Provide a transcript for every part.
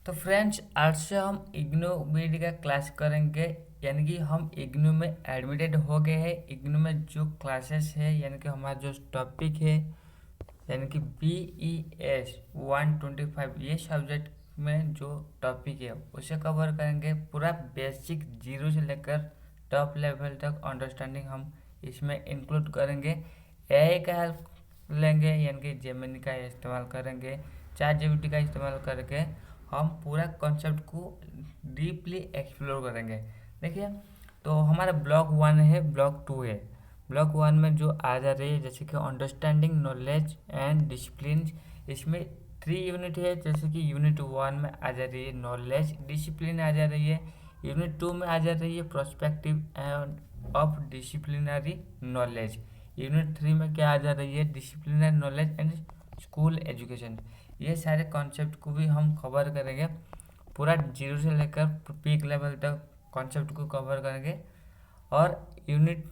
तो फ्रेंड्स, आज से हम इग्नू बीडी का क्लास करेंगे। यानी कि हम इग्नू में एडमिटेड हो गए हैं। इग्नू में जो क्लासेस है यानी कि हमारा जो टॉपिक है यानी कि BES 125 ये सब्जेक्ट में जो टॉपिक है उसे कवर करेंगे। पूरा बेसिक जीरो से लेकर टॉप लेवल तक अंडरस्टैंडिंग हम इसमें इंक्लूड करेंगे। एआई का हेल्प लेंगे यानी कि जेमिनी का इस्तेमाल करेंगे, चैट जीपीटी का इस्तेमाल करके हम पूरा कॉन्सेप्ट को डीपली एक्सप्लोर करेंगे। देखिए, तो हमारा ब्लॉक 1 है, ब्लॉक 2 है। ब्लॉक 1 में जो आ जा रही है जैसे कि अंडरस्टैंडिंग नॉलेज एंड डिसिप्लिन, इसमें 3 यूनिट है। जैसे कि यूनिट 1 में आ जा रही है नॉलेज डिसिप्लिन आ जा रही है, यूनिट 2 में आ जा रही है prospective end of disciplinary knowledge, unit 3 में क्या आ जा रही है disciplinary knowledge and school education. ये सारे कॉन्सेप्ट को भी हम कवर करेंगे। पूरा जीरो से लेकर पीक लेवल तक कॉन्सेप्ट को कवर करेंगे। और यूनिट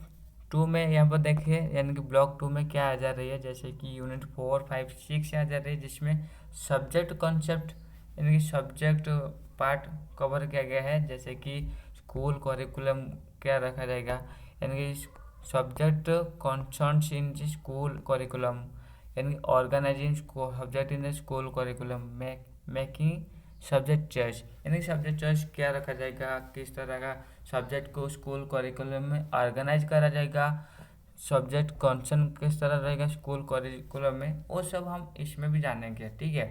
2 में यहाँ पर देखिए यानी कि ब्लॉक 2 में क्या आ जा रही है जैसे कि यूनिट 4, 5, 6 आ जा रही है, जिसमें सब्जेक्ट कॉन्सेप्ट यानी कि सब्जेक्ट पार्ट कवर किया गया है। जैसे कि स्कूल करिकुलम क्या रखा जाएगा, यानी कि subject concerns in school curriculum, यानी कि organizing subject in the school curriculum, making subject choice, यानी कि सब्जेक्ट चॉइस क्या रखा जाएगा, किस तरह का सब्जेक्ट को स्कूल करिकुलम में ऑर्गेनाइज करा जाएगा, सब्जेक्ट कंसर्न किस तरह रहेगा स्कूल करिकुलम में, वो सब हम इसमें भी जानेंगे। ठीक है,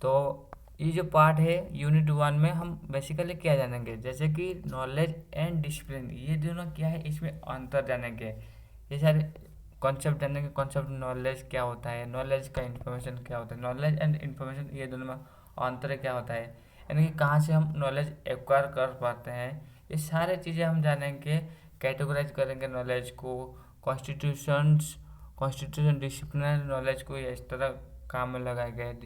तो ये जो पार्ट है यूनिट 1 में हम बेसिकली क्या जानेंगे जैसे कि नॉलेज एंड डिसिप्लिन, ये दोनों क्या है इसमें अंतर जानेंगे। ये सारे कॉन्सेप्ट जानेंगे। कॉन्सेप्ट नॉलेज क्या होता है, नॉलेज का इन्फॉर्मेशन क्या होता है, नॉलेज एंड इन्फॉर्मेशन ये दोनों में अंतर क्या होता है, यानी कि कहाँ से हम नॉलेज एक्वायर कर पाते हैं, ये सारे चीज़ें हम जानेंगे। कैटेगराइज करेंगे नॉलेज को, कॉन्स्टिट्यूशन डिसिप्लिनरी नॉलेज को इस तरह काम में लगाए गए,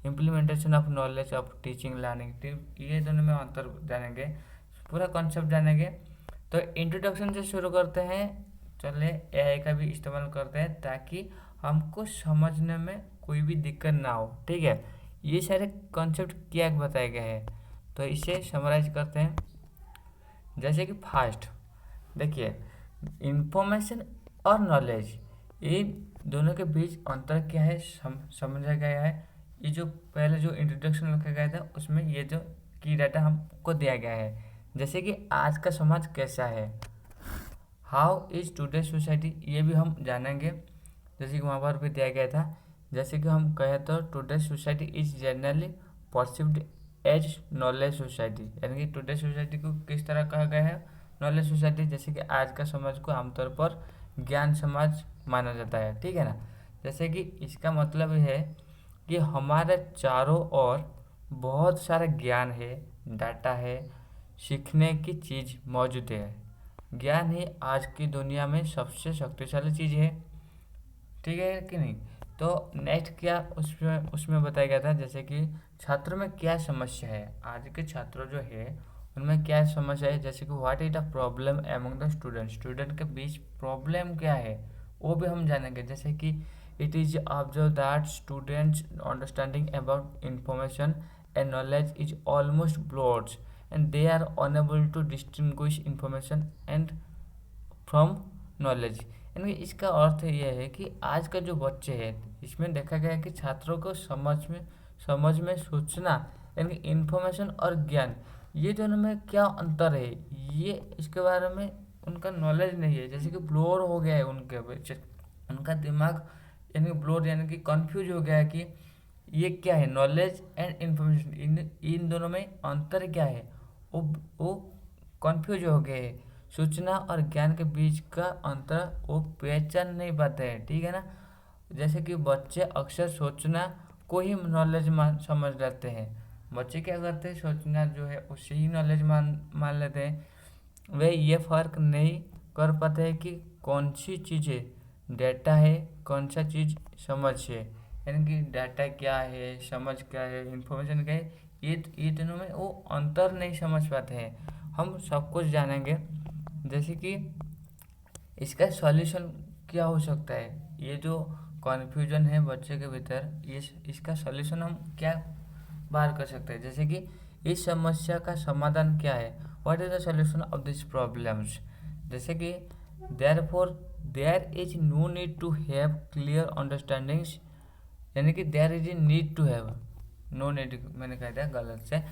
implementation of knowledge of teaching learning, ये दोनों में अंतर जानेंगे, पूरा कॉन्सेप्ट जानेंगे। तो इंट्रोडक्शन से शुरू करते हैं। चलिए एआई का भी इस्तेमाल करते हैं ताकि हमको समझने में कोई भी दिक्कत ना हो। ठीक है, ये सारे कॉन्सेप्ट क्या बताए गए हैं तो इसे समराइज करते हैं। जैसे कि फास्ट देखिए, इंफॉर्मेशन और नॉलेज ये दोनों के बीच अंतर क्या है समझा गया है। ये जो पहले जो इंट्रोडक्शन रखा गया था उसमें ये जो की डाटा हमको दिया गया है, जैसे कि आज का समाज कैसा है, हाउ इज टुडे सोसाइटी, ये भी हम जानेंगे। जैसे कि वहाँ पर भी दिया गया था, जैसे कि हम कहें तो today society is generally perceived as knowledge society, यानी कि टुडे सोसाइटी को किस तरह कहा गया है नॉलेज सोसाइटी, जैसे कि आज का समाज को आमतौर पर ज्ञान समाज माना जाता है। ठीक है ना, जैसे कि इसका मतलब है कि हमारे चारों ओर बहुत सारा ज्ञान है, डाटा है, सीखने की चीज़ मौजूद है। ज्ञान ही आज की दुनिया में सबसे शक्तिशाली चीज़ है। ठीक है कि नहीं। तो नेक्स्ट क्या उसमें उसमें बताया गया था, जैसे कि छात्रों में क्या समस्या है, आज के छात्रों जो है उनमें क्या समस्या है, जैसे कि what is the problem among the student, student के बीच प्रॉब्लम क्या है वो भी हम जानेंगे। जैसे कि it is observe that students understanding about information and knowledge is almost blurred and they are unable to distinguish information and from knowledge, यानी इसका अर्थ ये है कि आज का जो बच्चे हैं इसमें देखा गया है कि छात्रों को समझ में सोचना यानी इंफॉर्मेशन और ज्ञान ये दोनों में क्या अंतर है, ये इसके बारे में उनका नॉलेज नहीं है। जैसे कि ब्लोर हो गया है उनके बच्चे, उनका दिमाग यानी ब्लोर यानी कि कंफ्यूज हो गया है कि ये क्या है नॉलेज एंड इंफॉर्मेशन, इन इन दोनों में अंतर क्या है, वो कंफ्यूज हो गए हैं। सूचना और ज्ञान के बीच का अंतर वो पहचान नहीं पाते हैं। ठीक है ना, जैसे कि बच्चे अक्सर सूचना को ही नॉलेज मान समझ लेते हैं। बच्चे क्या करते हैं, सोचना जो है उसे ही नॉलेज मान मान लेते हैं। वे ये फर्क नहीं कर पाते हैं कि कौन सी चीज़ें डाटा है, कौन सा चीज़ समझ है, यानी कि डाटा क्या है, समझ क्या है, इंफॉर्मेशन क्या है, ये दोनों में वो अंतर नहीं समझ पाते हैं। हम सब कुछ जानेंगे। जैसे कि इसका सॉल्यूशन क्या हो सकता है, ये जो कन्फ्यूजन है बच्चे के भीतर, ये इसका सॉल्यूशन हम क्या बाहर कर सकते हैं। जैसे कि इस समस्या का समाधान क्या है, what is the solution of this problems. जैसे कि therefore there is no need to have clear understandings, यानी कि there is a need to have, no need मैंने कह दिया गलत से,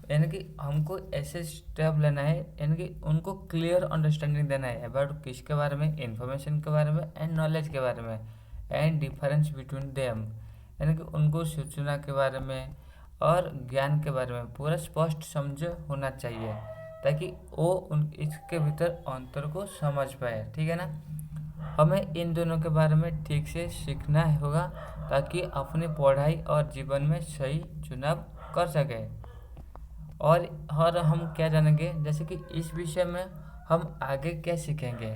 यानी कि हमको ऐसे स्टेप लेना है, यानी कि उनको क्लियर अंडरस्टैंडिंग देना है अबाउट किसके बारे में, इन्फॉर्मेशन के बारे में एंड नॉलेज के बारे में एंड डिफरेंस बिटवीन देम, यानी कि उनको सूचना के बारे में और ज्ञान के बारे में पूरा स्पष्ट समझ होना चाहिए, ताकि वो उन इसके भीतर अंतर को समझ पाए। ठीक है ना। हमें इन दोनों के बारे में ठीक से सीखना होगा ताकि अपनी पढ़ाई और जीवन में सही चुनाव कर सके। और हम क्या जानेंगे, जैसे कि इस विषय में हम आगे क्या सीखेंगे।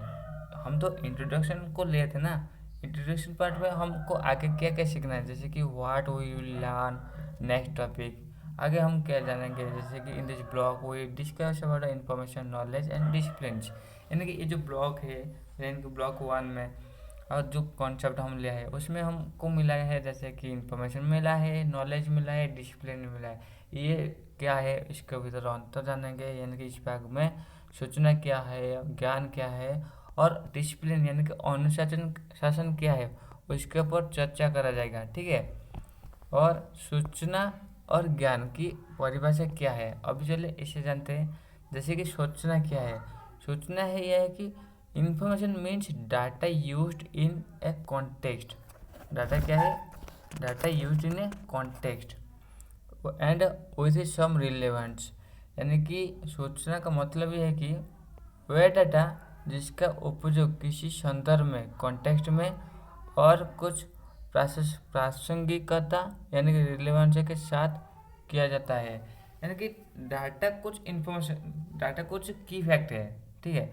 हम तो इंट्रोडक्शन को लिए थे ना, इंट्रोडक्शन पार्ट में हमको आगे क्या क्या सीखना है, जैसे कि what we will learn next topic. आगे हम क्या जानेंगे, जैसे कि in this block we discuss about information knowledge and discipline, यानी कि ये जो ब्लॉक है, यानी कि ब्लॉक 1 में और जो कॉन्सेप्ट हम लिया है उसमें हमको मिला है, जैसे कि इंफॉर्मेशन मिला है, नॉलेज मिला है, डिसिप्लिन मिला है। ये क्या है, इसके भीतर अंतर जानेंगे, यानी कि इस भाग में सूचना क्या है, ज्ञान क्या है और डिसिप्लिन यानी कि अनुशासन शासन क्या है, उसके ऊपर चर्चा करा जाएगा। ठीक है। और सूचना और ज्ञान की परिभाषा क्या है, अभी चलिए इसे जानते हैं। जैसे कि सूचना क्या है, सूचना है यह है कि information means data used in a context. Data क्या है, data used in a context and with some relevance, यानी कि सूचना का मतलब ये है कि वह डाटा जिसका उपयोग किसी संदर्भ में, कॉन्टेक्स्ट में और कुछ प्रासंगिकता यानी कि रिलेवेंस के साथ किया जाता है। यानी कि डाटा कुछ इंफॉर्मेशन, डाटा कुछ की फैक्ट है। ठीक है।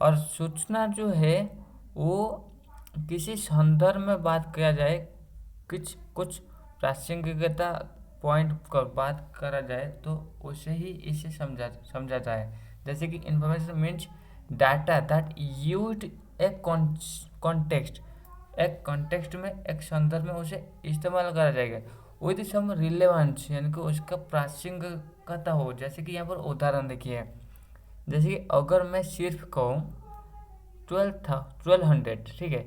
और सूचना जो है वो किसी संदर्भ में बात किया जाए, कुछ प्रासंगिकता पॉइंट पर बात करा जाए तो उसे ही इसे समझा जाए। जैसे कि information means data that used A context, एक कॉन्टेक्स्ट में, एक संदर्भ में उसे इस्तेमाल करा जाएगा विद सम रिलेवेंस, यानी कि उसका प्रासंगिकता हो। जैसे कि यहाँ पर उदाहरण देखिए, जैसे कि अगर मैं सिर्फ कहूँ 1200, ठीक है,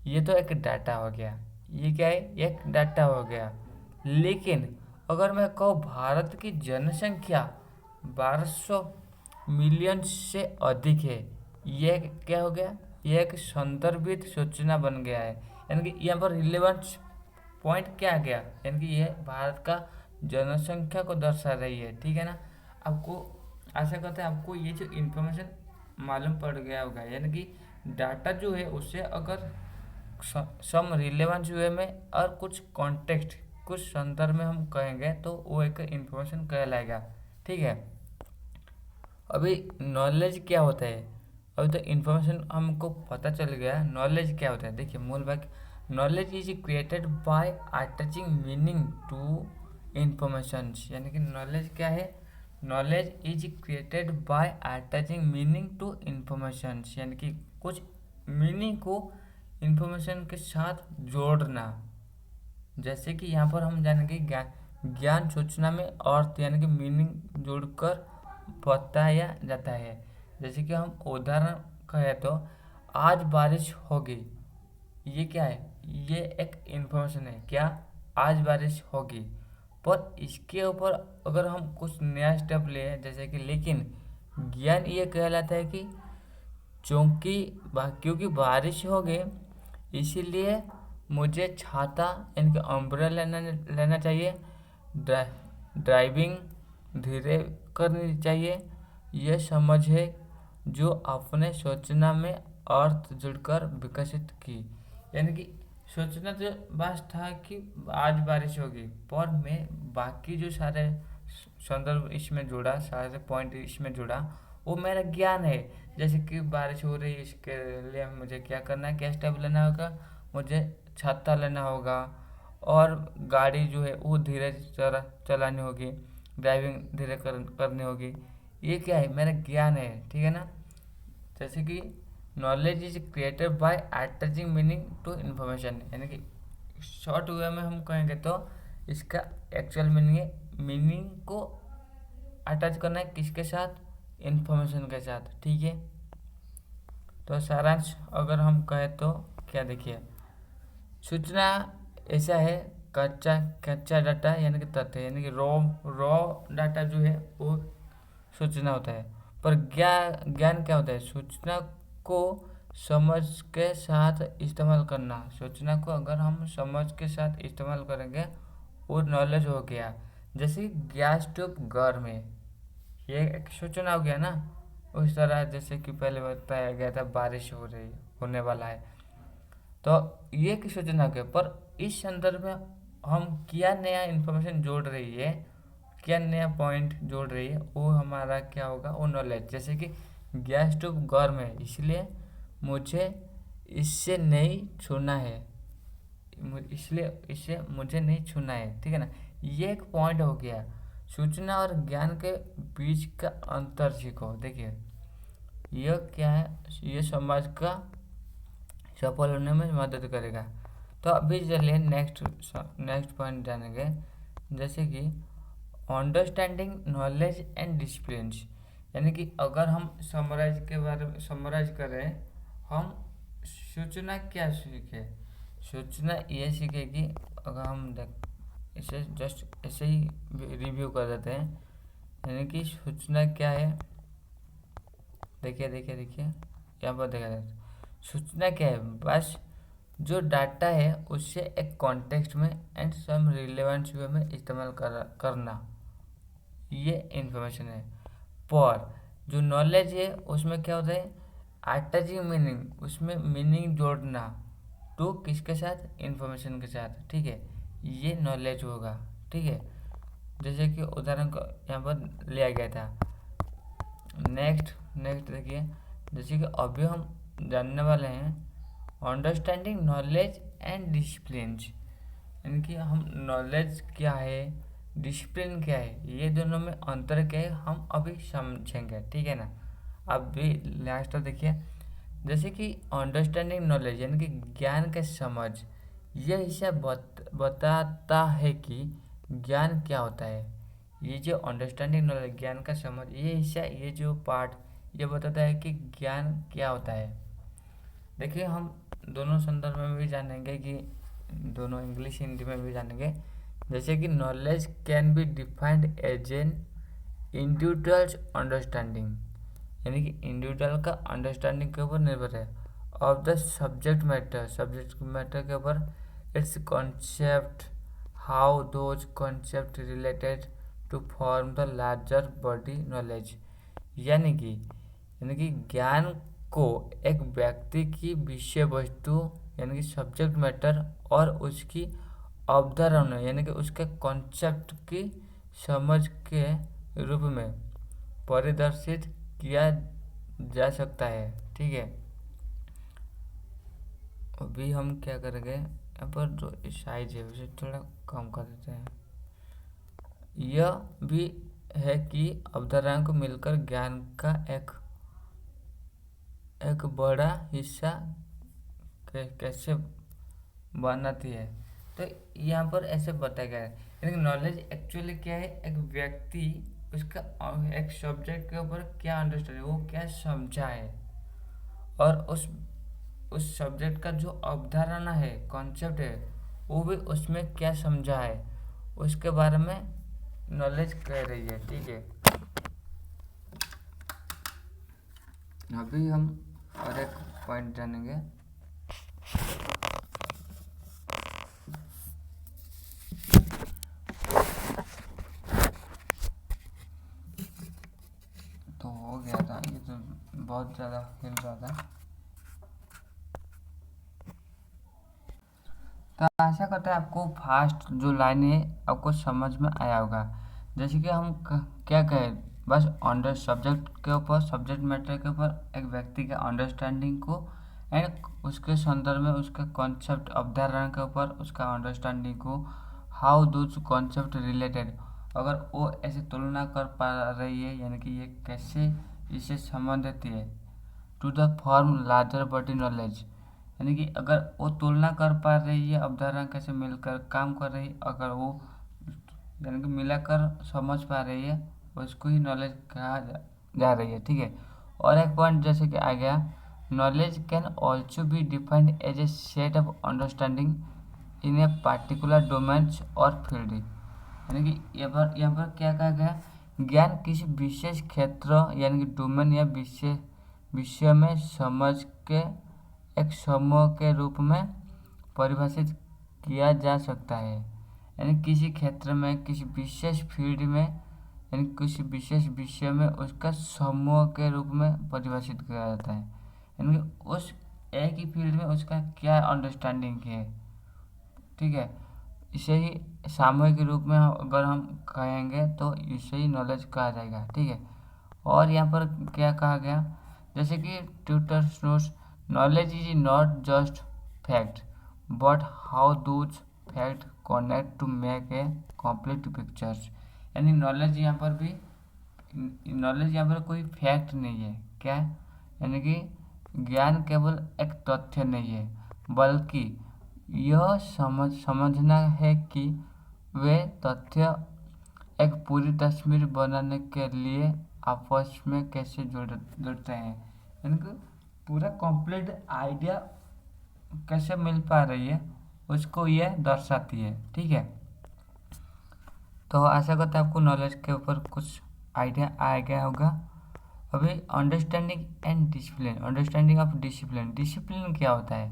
ये तो एक डाटा हो गया, ये क्या है, एक डाटा हो गया। लेकिन अगर मैं कहूँ भारत की जनसंख्या 1200 मिलियन से अधिक है, ये क्या हो गया, ये एक संदर्भित सूचना बन गया है। यानी कि यहाँ पर रिलेवेंस पॉइंट क्या आ गया, यानी कि यह भारत का जनसंख्या को दर्शा रही है। ठीक है ना। आपको आशा करते हैं आपको ये जो इन्फॉर्मेशन मालूम पड़ गया होगा, यानी कि डाटा जो है उससे अगर सम रिलेवेंस वे में और कुछ कॉन्टेक्स्ट, कुछ संदर्भ में हम कहेंगे तो वो एक इन्फॉर्मेशन कहलाएगा। ठीक है। अभी नॉलेज क्या होता है, अभी तो इन्फॉर्मेशन हमको पता चल गया, नॉलेज क्या होता है। देखिए मूल वाक्य, knowledge is created by attaching meaning to information, यानी कि नॉलेज क्या है, knowledge is created by attaching meaning to information, यानी कि कुछ मीनिंग को इंफॉर्मेशन के साथ जोड़ना। जैसे कि यहाँ पर हम जानेंगे ज्ञान सूचना में अर्थ यानी कि मीनिंग जोड़कर बताया जाता है। जैसे कि हम उदाहरण कहें तो आज बारिश होगी, ये क्या है, ये एक इन्फॉर्मेशन है, क्या, आज बारिश होगी। पर इसके ऊपर अगर हम कुछ नया स्टेप ले, जैसे कि लेकिन ज्ञान ये कहलाता है कि क्योंकि बारिश होगी इसीलिए मुझे छाता यानी कि अम्ब्रेला लेना चाहिए, ड्राइविंग धीरे करनी चाहिए। यह समझ है जो अपने सूचना में अर्थ जुड़कर विकसित की। यानी कि सोचना तो बस था कि आज बारिश होगी, पर मैं बाकी जो सारे संदर्भ इसमें जोड़ा, सारे पॉइंट इसमें जोड़ा, वो मेरा ज्ञान है। जैसे कि बारिश हो रही है, इसके लिए मुझे क्या करना है, क्या स्टेप लेना होगा, मुझे छाता लेना होगा और गाड़ी जो है वो धीरे चलानी होगी, ड्राइविंग धीरे करनी होगी। ये क्या है, मेरा ज्ञान है। ठीक है ना। जैसे कि knowledge is created by attaching meaning to information, यानी कि शॉर्ट वे में हम कहेंगे तो इसका एक्चुअल मीनिंग है मीनिंग को अटैच करना है किसके साथ, इन्फॉर्मेशन के साथ, ठीक है। तो सारांश अगर हम कहें तो क्या, देखिए सूचना ऐसा है, कच्चा कच्चा डाटा यानी कि तथ्य, यानी कि रॉ रॉ डाटा जो है वो सूचना होता है। पर ज्ञान क्या होता है, सूचना को समझ के साथ इस्तेमाल करना। सूचना को अगर हम समझ के साथ इस्तेमाल करेंगे वो नॉलेज हो गया। जैसे गैस ट्यूब गर्म है, ये एक सूचना हो गया ना। उस तरह जैसे कि पहले बताया गया था बारिश होने वाला है, तो ये की सूचना के। पर इस संदर्भ में हम क्या नया इन्फॉर्मेशन जोड़ रही है, क्या नया पॉइंट जोड़ रही है, वो हमारा क्या होगा, वो नॉलेज। जैसे कि गैस ट्यूब गर्म है इसलिए मुझे इससे नहीं छूना है, इसलिए इसे मुझे नहीं छूना है, ठीक है ना। ये एक पॉइंट हो गया। सूचना और ज्ञान के बीच का अंतर सीखो। देखिए यह क्या है, ये समाज का सफल होने में मदद करेगा। तो अभी चलिए नेक्स्ट पॉइंट जानेंगे। जैसे कि अंडरस्टैंडिंग नॉलेज एंड डिसिप्लिन, यानी कि अगर हम समराइज के बारे में समराइज करें, हम सूचना क्या सीखे, सूचना ये सीखेगी। अगर हम देख इसे जस्ट ऐसे ही रिव्यू कर देते हैं, यानी कि सूचना क्या है। देखिए यहाँ पर देखा जाए सूचना क्या है, बस जो डाटा है उससे एक कॉन्टेक्स्ट में एंड सम रिलेवेंस वे में इस्तेमाल करना, ये इन्फॉर्मेशन है। पर जो नॉलेज है उसमें क्या होता है, अटैचिंग मीनिंग, उसमें मीनिंग जोड़ना टू किसके साथ, इन्फॉर्मेशन के साथ, ठीक है। ये नॉलेज होगा, ठीक है। जैसे कि उदाहरण को यहाँ पर लिया गया था। नेक्स्ट देखिए, जैसे कि अभी हम जानने वाले हैं अंडरस्टैंडिंग नॉलेज एंड डिसिप्लिन, यानी कि हम नॉलेज क्या है, डिसिप्लिन क्या है, ये दोनों में अंतर क्या है हम अभी समझेंगे, ठीक है ना। अभी लास्ट देखिए, जैसे कि अंडरस्टैंडिंग नॉलेज यानी कि ज्ञान के समझ, यह हिस्सा बताता है कि ज्ञान क्या होता है। ये जो अंडरस्टैंडिंग नॉलेज ज्ञान का समझ, ये हिस्सा, ये जो पार्ट ये बताता है कि ज्ञान क्या होता है। देखिए हम दोनों संदर्भ में भी जानेंगे, कि दोनों इंग्लिश हिंदी में भी जानेंगे। जैसे कि knowledge can be defined as an individuals understanding, यानी कि इंडिविजुअल का अंडरस्टैंडिंग के ऊपर निर्भर है, ऑफ द सब्जेक्ट मैटर के ऊपर, its concept, how those concept related to form the larger body knowledge. यानी कि ज्ञान को एक व्यक्ति की विषय वस्तु यानी कि सब्जेक्ट मैटर और उसकी अवधारणा यानी कि उसके कॉन्सेप्ट की समझ के रूप में परिदर्शित किया जा सकता है, ठीक है। अभी हम क्या करेंगे, यहाँ पर जो साइज है उसे थोड़ा कम कर देते हैं। यह भी है कि अवधारणा को मिलकर ज्ञान का एक बड़ा हिस्सा कैसे बनाती है। तो यहाँ पर ऐसे बताया गया है, यानी नॉलेज एक्चुअली क्या है, एक व्यक्ति उसका एक सब्जेक्ट के ऊपर क्या अंडरस्टैंडिंग, वो क्या समझा है, और उस सब्जेक्ट का जो अवधारणा है, कॉन्सेप्ट है, वो भी उसमें क्या समझा है, उसके बारे में नॉलेज कह रही है, ठीक है। अभी हम और एक पॉइंट जानेंगे। तो हो गया था, ये तो बहुत ज़्यादा हिल रहा था। तो आशा करता है आपको फास्ट जो लाइन है आपको समझ में आया होगा। जैसे कि हम क्या कहें, बस अंडर सब्जेक्ट के ऊपर, सब्जेक्ट मैटर के ऊपर एक व्यक्ति के अंडरस्टैंडिंग को एंड उसके संदर्भ में उसका कॉन्सेप्ट अवधारणा के ऊपर उसका अंडरस्टैंडिंग को, हाउ दोज कॉन्सेप्ट रिलेटेड, अगर वो ऐसे तुलना कर पा रही है यानी कि ये कैसे इसे संबंध देती है, to the form larger body knowledge, यानी कि अगर वो तुलना कर पा रही है, अवधारणा कैसे मिलकर काम कर रही, अगर वो यानी कि मिलाकर समझ पा रही है, उसको ही नॉलेज कहा जा रही है। ठीक है, और एक पॉइंट जैसे कि आ गया, knowledge can also be defined as a set of understanding in a particular domains और फील्ड। यानी कि यहाँ पर क्या कहा गया, ज्ञान किसी विशेष क्षेत्र यानी कि डोमेन या विषय में समझ के एक समूह के रूप में परिभाषित किया जा सकता है। यानी किसी क्षेत्र में, किसी विशेष फील्ड में, यानी किसी विशेष विषय में उसका समूह के रूप में परिभाषित किया जाता है। यानी कि उस एक ही फील्ड में उसका क्या अंडरस्टैंडिंग है। ठीक है, इसे ही सामूहिक रूप में अगर हम कहेंगे तो इसे ही नॉलेज कहा जाएगा। ठीक है, और यहाँ पर क्या कहा गया, जैसे कि tutors notes, knowledge is not just fact but how those fact connect to make a complete pictures. यानी नॉलेज यहाँ पर कोई फैक्ट नहीं है। क्या, यानी कि ज्ञान केवल एक तथ्य नहीं है, बल्कि यह समझना है कि वे तथ्य एक पूरी तस्वीर बनाने के लिए आपस में कैसे जुड़ते हैं। यानी कि पूरा कंप्लीट आइडिया कैसे मिल पा रही है उसको यह दर्शाती है। ठीक है, तो आशा करता है आपको नॉलेज के ऊपर कुछ आइडिया आ गया होगा। अभी understanding and discipline, understanding of discipline, discipline क्या होता है,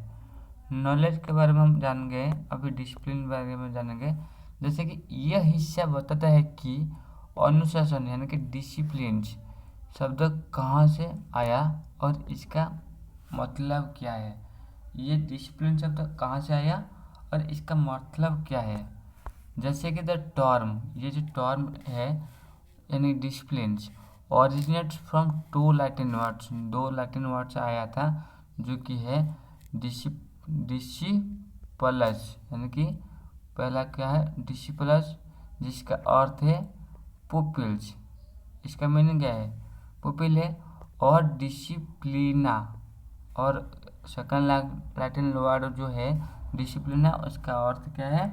नॉलेज के बारे में हम जानेंगे। अभी डिसिप्लिन के बारे में जानेंगे। जैसे कि यह हिस्सा बताता है कि अनुशासन यानी कि डिसिप्लिन शब्द कहाँ से आया और इसका मतलब क्या है। ये डिसिप्लिन शब्द कहाँ से आया और इसका मतलब क्या है। जैसे कि द टर्म, ये जो टर्म है यानी डिसिप्लिन ऑरिजिनेट्स फ्रॉम दो लैटिन वर्ड्स आया था, जो कि है डिसिपलस, यानी कि पहला क्या है डिसिपलस, जिसका अर्थ है पुपिल्स। इसका मीनिंग क्या है, पुपिल है, और डिसिप्लिना, और सेकंड लैटिन वर्ड जो है डिसिप्लिना, उसका अर्थ क्या है,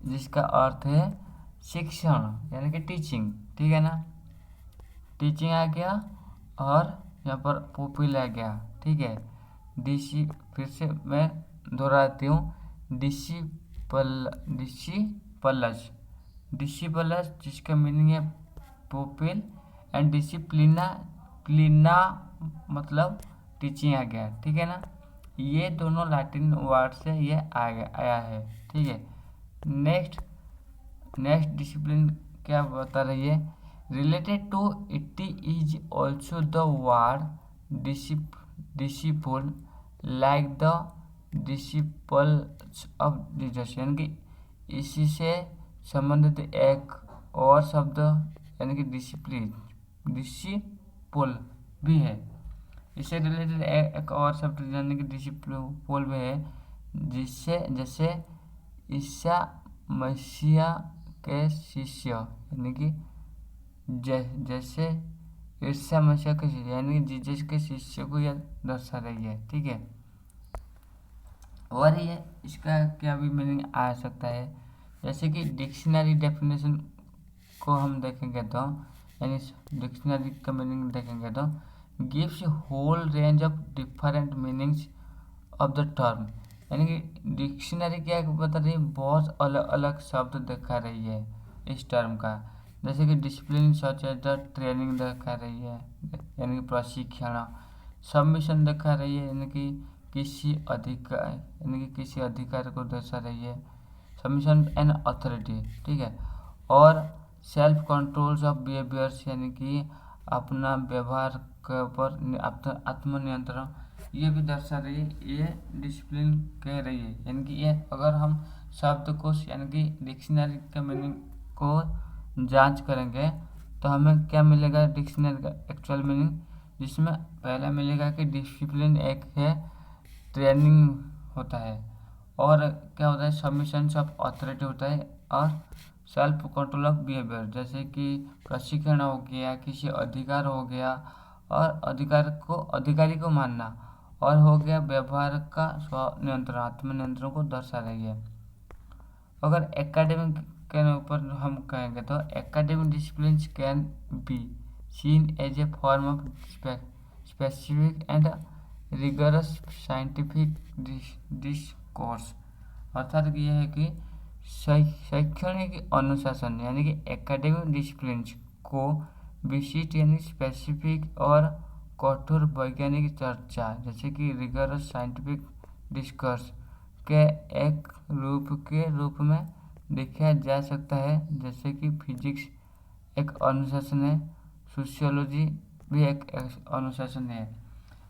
जिसका अर्थ है शिक्षण यानी कि टीचिंग। ठीक है ना, टीचिंग आ गया और यहाँ पर पुपिल आ गया। ठीक है, फिर से मैं दोहराती हूँ, डिसिपलस जिसका मीनिंग है पुपिल, एंड प्लीना मतलब टीचिंग आ गया। ठीक है ना, ये दोनों लैटिन वर्ड से ये आया है। ठीक है, नेक्स्ट डिसिप्लिन क्या बता रही है, related to it is also the word disciple like the disciples of Jesus, यानी कि इसी से संबंधित एक और शब्द यानी कि डिसिपल भी है। इससे रिलेटेड एक और शब्द यानी कि डिसिपल भी है, जिससे जैसे ईसा मसीहा के शिष्य, यानी कि जैसे ईसा मसीहा के शिष्य यानी कि जीसस के शिष्य को यह दर्शा रही है। ठीक है, और ये इसका क्या भी मीनिंग आ सकता है, जैसे कि डिक्शनरी डेफिनेशन को हम देखेंगे तो, यानी डिक्शनरी का मीनिंग देखेंगे तो, gives whole range of different meanings of the term, यानी कि डिक्शनरी क्या बता रही है, बहुत अलग अलग शब्द दिखा रही है इस टर्म का। जैसे कि discipline such as the training दिखा रही है, यानी कि प्रशिक्षण, सबमिशन दिखा रही है, यानी कि किसी अधिकार को दर्शा रही है, सबमिशन एंड अथॉरिटी। ठीक है, और सेल्फ कंट्रोल्स ऑफ बिहेवियर्स, यानी कि अपना व्यवहार के ऊपर आत्मनियंत्रण, ये भी दर्शा रही है, ये डिसिप्लिन कह रही है। यानी कि ये अगर हम शब्दकोश यानी कि डिक्शनरी के मीनिंग को जांच करेंगे तो हमें क्या मिलेगा, डिक्शनरी का एक्चुअल मीनिंग, जिसमें पहला मिलेगा कि डिसिप्लिन एक है ट्रेनिंग होता है, और क्या होता है सबमिशन ऑफ अथॉरिटी होता है, और सेल्फ कंट्रोल ऑफ बिहेवियर जैसे कि प्रशिक्षण हो गया, किसी अधिकार हो गया और अधिकारी को मानना, और हो गया व्यवहार का स्व नियंत्रण, आत्म नियंत्रण को दर्शा रही है। अगर एकेडमिक के ऊपर हम कहेंगे तो academic discipline can be seen as a form of specific and rigorous scientific discourse. अर्थात ये है कि शैक्षणिक अनुशासन यानी कि एकेडमिक डिसिप्लिन को विशिष्ट यानी स्पेसिफिक और कठोर वैज्ञानिक चर्चा जैसे कि रिगरस साइंटिफिक डिस्कर्स के एक रूप में देखा जा सकता है। जैसे कि फिजिक्स एक अनुशासन है, सोशियोलॉजी भी एक अनुशासन है।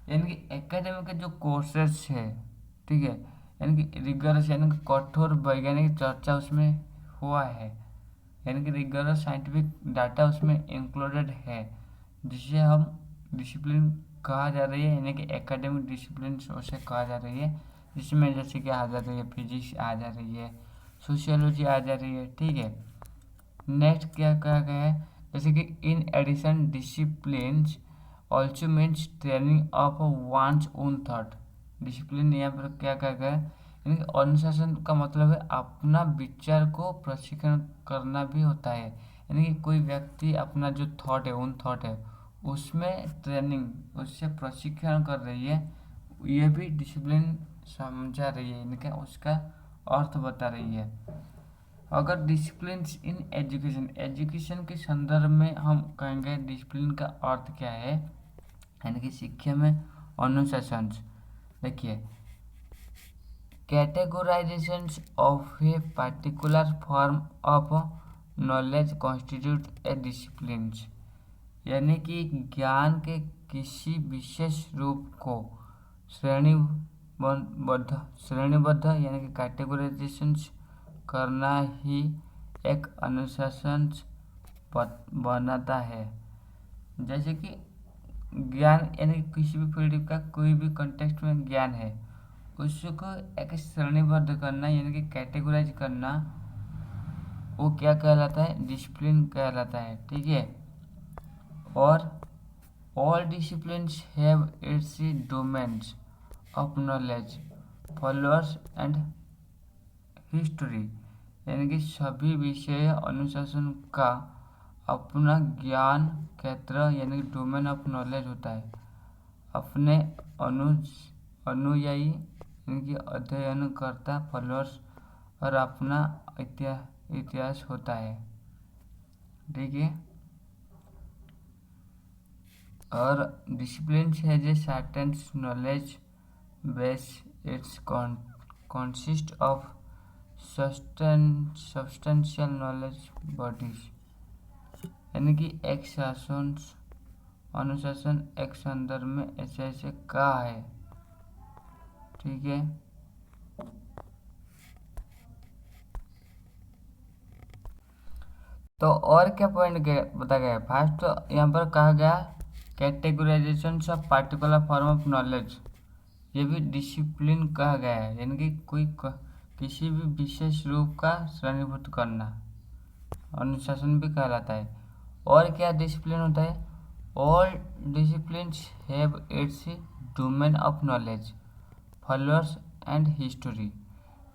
यानी कि एकेडमिक के जो कोर्सेस है, ठीक है, यानी कि रिगरस यानी कि कठोर वैज्ञानिक चर्चा उसमें हुआ है, यानी कि रिगरस साइंटिफिक डाटा उसमें इंक्लूडेड है, जिसे हम डिसिप्लिन कहा जा रही है, यानी कि एकेडमिक डिसिप्लिन उसे कहा जा रही है, जिसमें जैसे कि आ जा रही है फिजिक्स आ जा रही है, सोशियोलॉजी आ जा रही है, ठीक है। नेक्स्ट क्या कहा गया है, जैसे कि in addition discipline also means training of one's own thought. Discipline यहाँ पर क्या कहा गया है, यानी कि अनुशासन का मतलब है अपना विचार को प्रशिक्षण करना भी होता है, यानी कि कोई व्यक्ति अपना जो थॉट है ओन थॉट है उसमें ट्रेनिंग उससे प्रशिक्षण कर रही है, ये भी डिसिप्लिन समझा रही है, यानी कि उसका अर्थ बता रही है। अगर डिसिप्लिन इन एजुकेशन के संदर्भ में हम कहेंगे डिसिप्लिन का अर्थ क्या है, यानी कि शिक्षा में अनुशासन। देखिए, categorization of a particular form of knowledge constitute a discipline, यानी कि ज्ञान के किसी विशेष रूप को श्रेणीबद्ध यानी कि कैटेगोराइजेशन करना ही एक अनुशासन बनाता है। जैसे कि ज्ञान यानी किसी भी फील्ड का कोई भी कॉन्टेक्स्ट में ज्ञान है उसको एक श्रेणीबद्ध करना यानी कि कैटेगोराइज करना, वो क्या कहलाता है, डिसिप्लिन कहलाता है, ठीक है। और all disciplines have it's domains of knowledge followers and history, यानी कि सभी विषय अनुशासन का अपना ज्ञान क्षेत्र यानी कि डोमेन ऑफ नॉलेज होता है, अपने अनुयायी यानी कि अध्ययनकर्ता फॉलोअर्स और अपना इतिहास होता है, ठीक है। और डिसिप्लिन है जो certain knowledge base it's consist of substantial knowledge bodies, यानी कि एक शासन अनुशासन एक संदर्भ में ऐसे कहा है, ठीक है। तो और क्या पॉइंट बताया गया है, फर्स्ट तो यहाँ पर कहा गया categorization of particular form of knowledge, ये भी डिसिप्लिन कहा गया है, यानी कि किसी भी विशेष रूप का श्रेणीबद्ध करना अनुशासन भी कहलाता है। और क्या डिसिप्लिन होता है, all discipline have its domain of knowledge followers and history,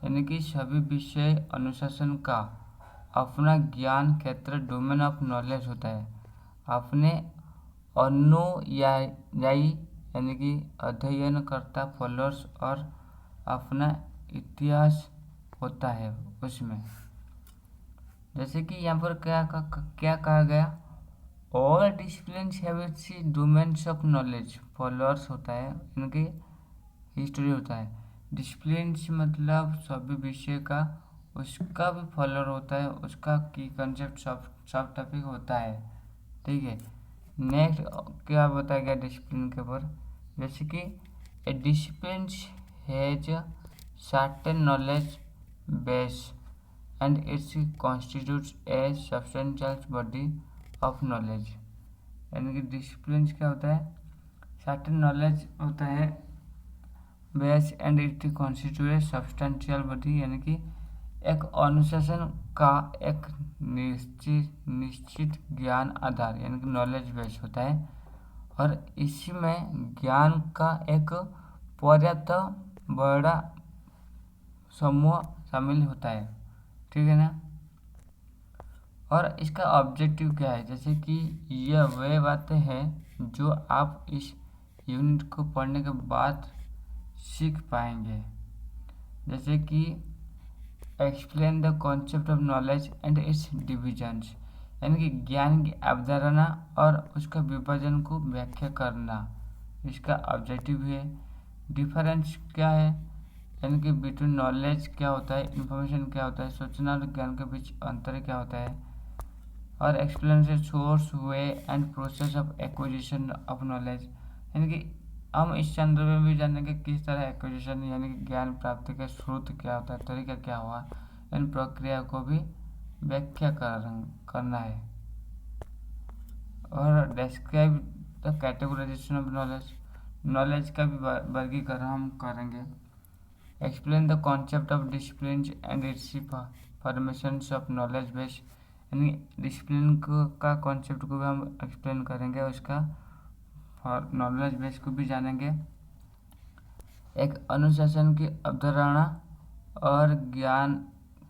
यानी कि सभी विषय अनुशासन का अपना ज्ञान क्षेत्र डोमेन ऑफ नॉलेज होता है, अपने अनुयायी यानी कि अध्ययनकर्ता फॉलोअर्स और अपना इतिहास होता है उसमें। जैसे कि यहाँ पर क्या कहा गया, all discipline have it's domains of knowledge followers होता है यानी कि हिस्ट्री होता है। डिसिप्लिन मतलब सभी विषय का उसका भी फॉलोअर होता है, उसका की कंसेप्ट सब टॉपिक होता है, ठीक है। नेक्स्ट क्या बताया गया डिसिप्लिन के ऊपर, जैसे कि ए discipline has certain knowledge base and it's constitutes A substantial body of knowledge, यानी कि डिसिप्लिन क्या होता है, सर्टेन नॉलेज होता है base and it constitute substantial body, यानी कि एक अनुशासन का एक निश्चित ज्ञान आधार यानी कि नॉलेज बेस होता है, और इसमें ज्ञान का एक पर्याप्त बड़ा समूह शामिल होता है, ठीक है ना। और इसका ऑब्जेक्टिव क्या है, जैसे कि यह वे बातें हैं जो आप इस यूनिट को पढ़ने के बाद सीख पाएंगे, जैसे कि explain the concept of knowledge and it's divisions, यानी कि ज्ञान की अवधारणा और उसका विभाजन को व्याख्या करना इसका ऑब्जेक्टिव है। डिफरेंस क्या है, यानी कि बिटवीन नॉलेज क्या होता है, इंफॉर्मेशन क्या होता है, सूचना और ज्ञान के बीच अंतर क्या होता है। और explain the source way and process of acquisition of knowledge, यानी कि हम इस संदर्भ में भी जानेंगे किस तरह एक्विजिशन यानी कि ज्ञान प्राप्ति का स्रोत क्या होता है, तरीका क्या हुआ, इन प्रक्रिया को भी व्याख्या करना है। और describe the categorization of knowledge, knowledge का भी वर्गीकरण हम करेंगे। Explain the concept of discipline and its formations of knowledge base, यानी डिसिप्लिन का कॉन्सेप्ट को भी हम एक्सप्लेन करेंगे, उसका नॉलेज बेस को भी जानेंगे। एक अनुशासन की अवधारणा और ज्ञान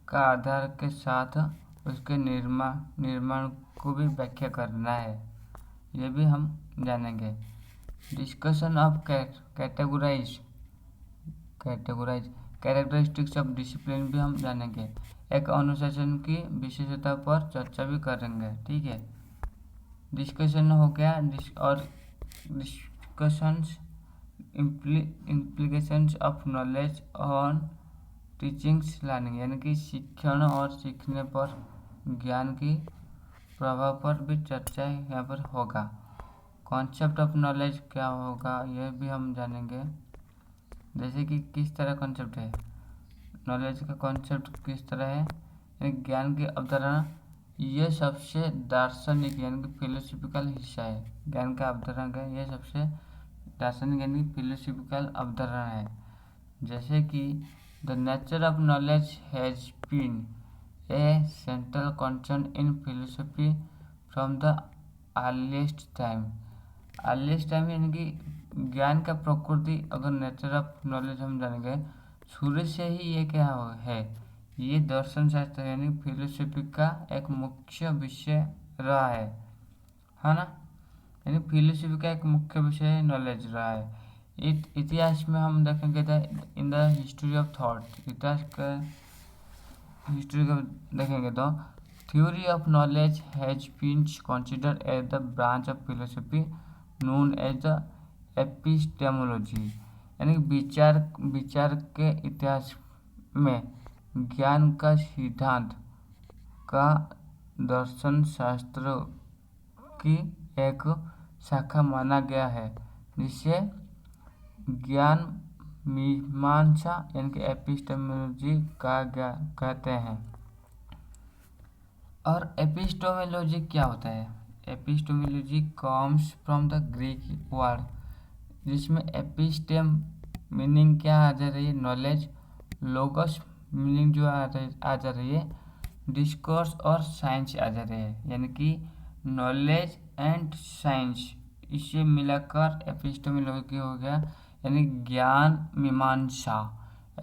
का आधार के साथ उसके निर्माण को भी व्याख्या करना है, ये भी हम जानेंगे। Discussion of characteristics of discipline भी हम जानेंगे। एक अनुशासन की विशेषता पर चर्चा भी करेंगे, ठीक है। डिस्कशन हो गया और discussions implications of knowledge on teachings learning, यानी कि शिक्षण और सीखने पर ज्ञान की प्रभाव पर भी चर्चा यहाँ पर होगा। कॉन्सेप्ट ऑफ नॉलेज क्या होगा यह भी हम जानेंगे, जैसे कि किस तरह कॉन्सेप्ट है, नॉलेज का कॉन्सेप्ट किस तरह है, यानी ज्ञान की अवधारणा, यह सबसे दार्शनिक यानी कि फिलोसफिकल हिस्सा है। ज्ञान का अवधारणा का यह सबसे दार्शनिक यानी फिलोसफिकल अवधारणा है। जैसे कि the nature of knowledge has been a central concern in philosophy from the earliest time. Earliest time यानी कि ज्ञान का प्रकृति, अगर नेचर ऑफ नॉलेज हम जानेंगे, शुरू से ही ये क्या है, ये दर्शन शास्त्र यानी फिलोसफी का एक मुख्य विषय रहा है ना, यानी फिलोसफी का एक मुख्य विषय नॉलेज रहा है। इतिहास में हम देखेंगे तो in the history of thought, इतिहास का हिस्ट्री को देखेंगे तो theory of knowledge has been considered as the branch of philosophy known as the epistemology, यानी विचार के इतिहास में ज्ञान का सिद्धांत का दर्शन शास्त्र की एक शाखा माना गया है, जिसे ज्ञान मीमांसा यानी कि एपिस्टेमोलॉजी कहते हैं। और एपिस्टेमोलॉजी क्या होता है, epistemology comes from the Greek word, जिसमें एपिस्टेम मीनिंग क्या आ जा रही है, नॉलेज, लोगस मीनिंग जो आ जा रही है डिस्कोर्स, और साइंस आ जा रही है, यानी कि नॉलेज एंड साइंस, इसे मिलाकर एपिस्टेमोलॉजी हो गया, यानी ज्ञान मीमांसा।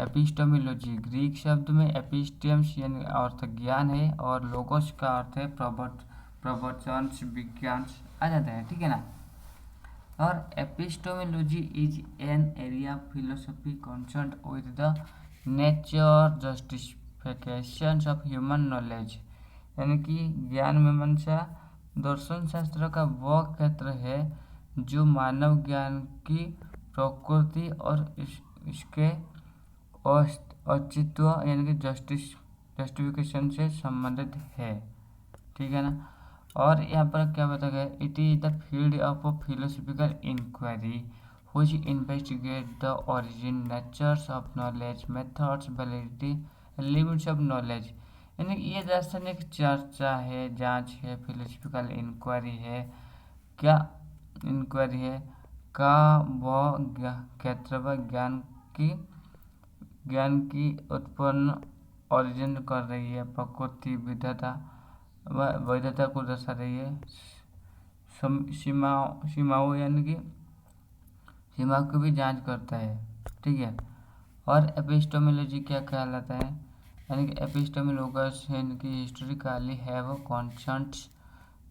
एपिस्टेमोलॉजी ग्रीक शब्द में एपिस्टेम्स यानी अर्थ ज्ञान है, और लोगोस का अर्थ है प्रवचन, विज्ञान आ जाता है, ठीक है ना। और epistemology is an area of philosophy concerned with the nature justifications of human knowledge, यानी कि ज्ञान मीमांसा दर्शन शास्त्र का वह क्षेत्र है जो मानव ज्ञान की प्रकृति और इसके औचित्य यानी कि जस्टिफिकेशन से संबंधित है, ठीक है ना। और यहाँ पर क्या बताया गया, it is the field of philosophical inquiry which investigate the origin, natures of knowledge, methods, validity, limits of knowledge, यानी ये दार्शनिक चर्चा है, जांच है, फिलोसफिकल इंक्वायरी है, क्या इंक्वायरी है का वह क्षेत्र व ज्ञान की उत्पन्न ओरिजिन कर रही है, प्रकृति, विधता व वैधता को दर्शा रही है, सीमाओं यानी कि सीमा की भी जांच करता है, ठीक है। और एपिस्टेमोलॉजी क्या कहलाता है, यानी कि एपिस्टेमोलॉगर्स यानी historically have conscience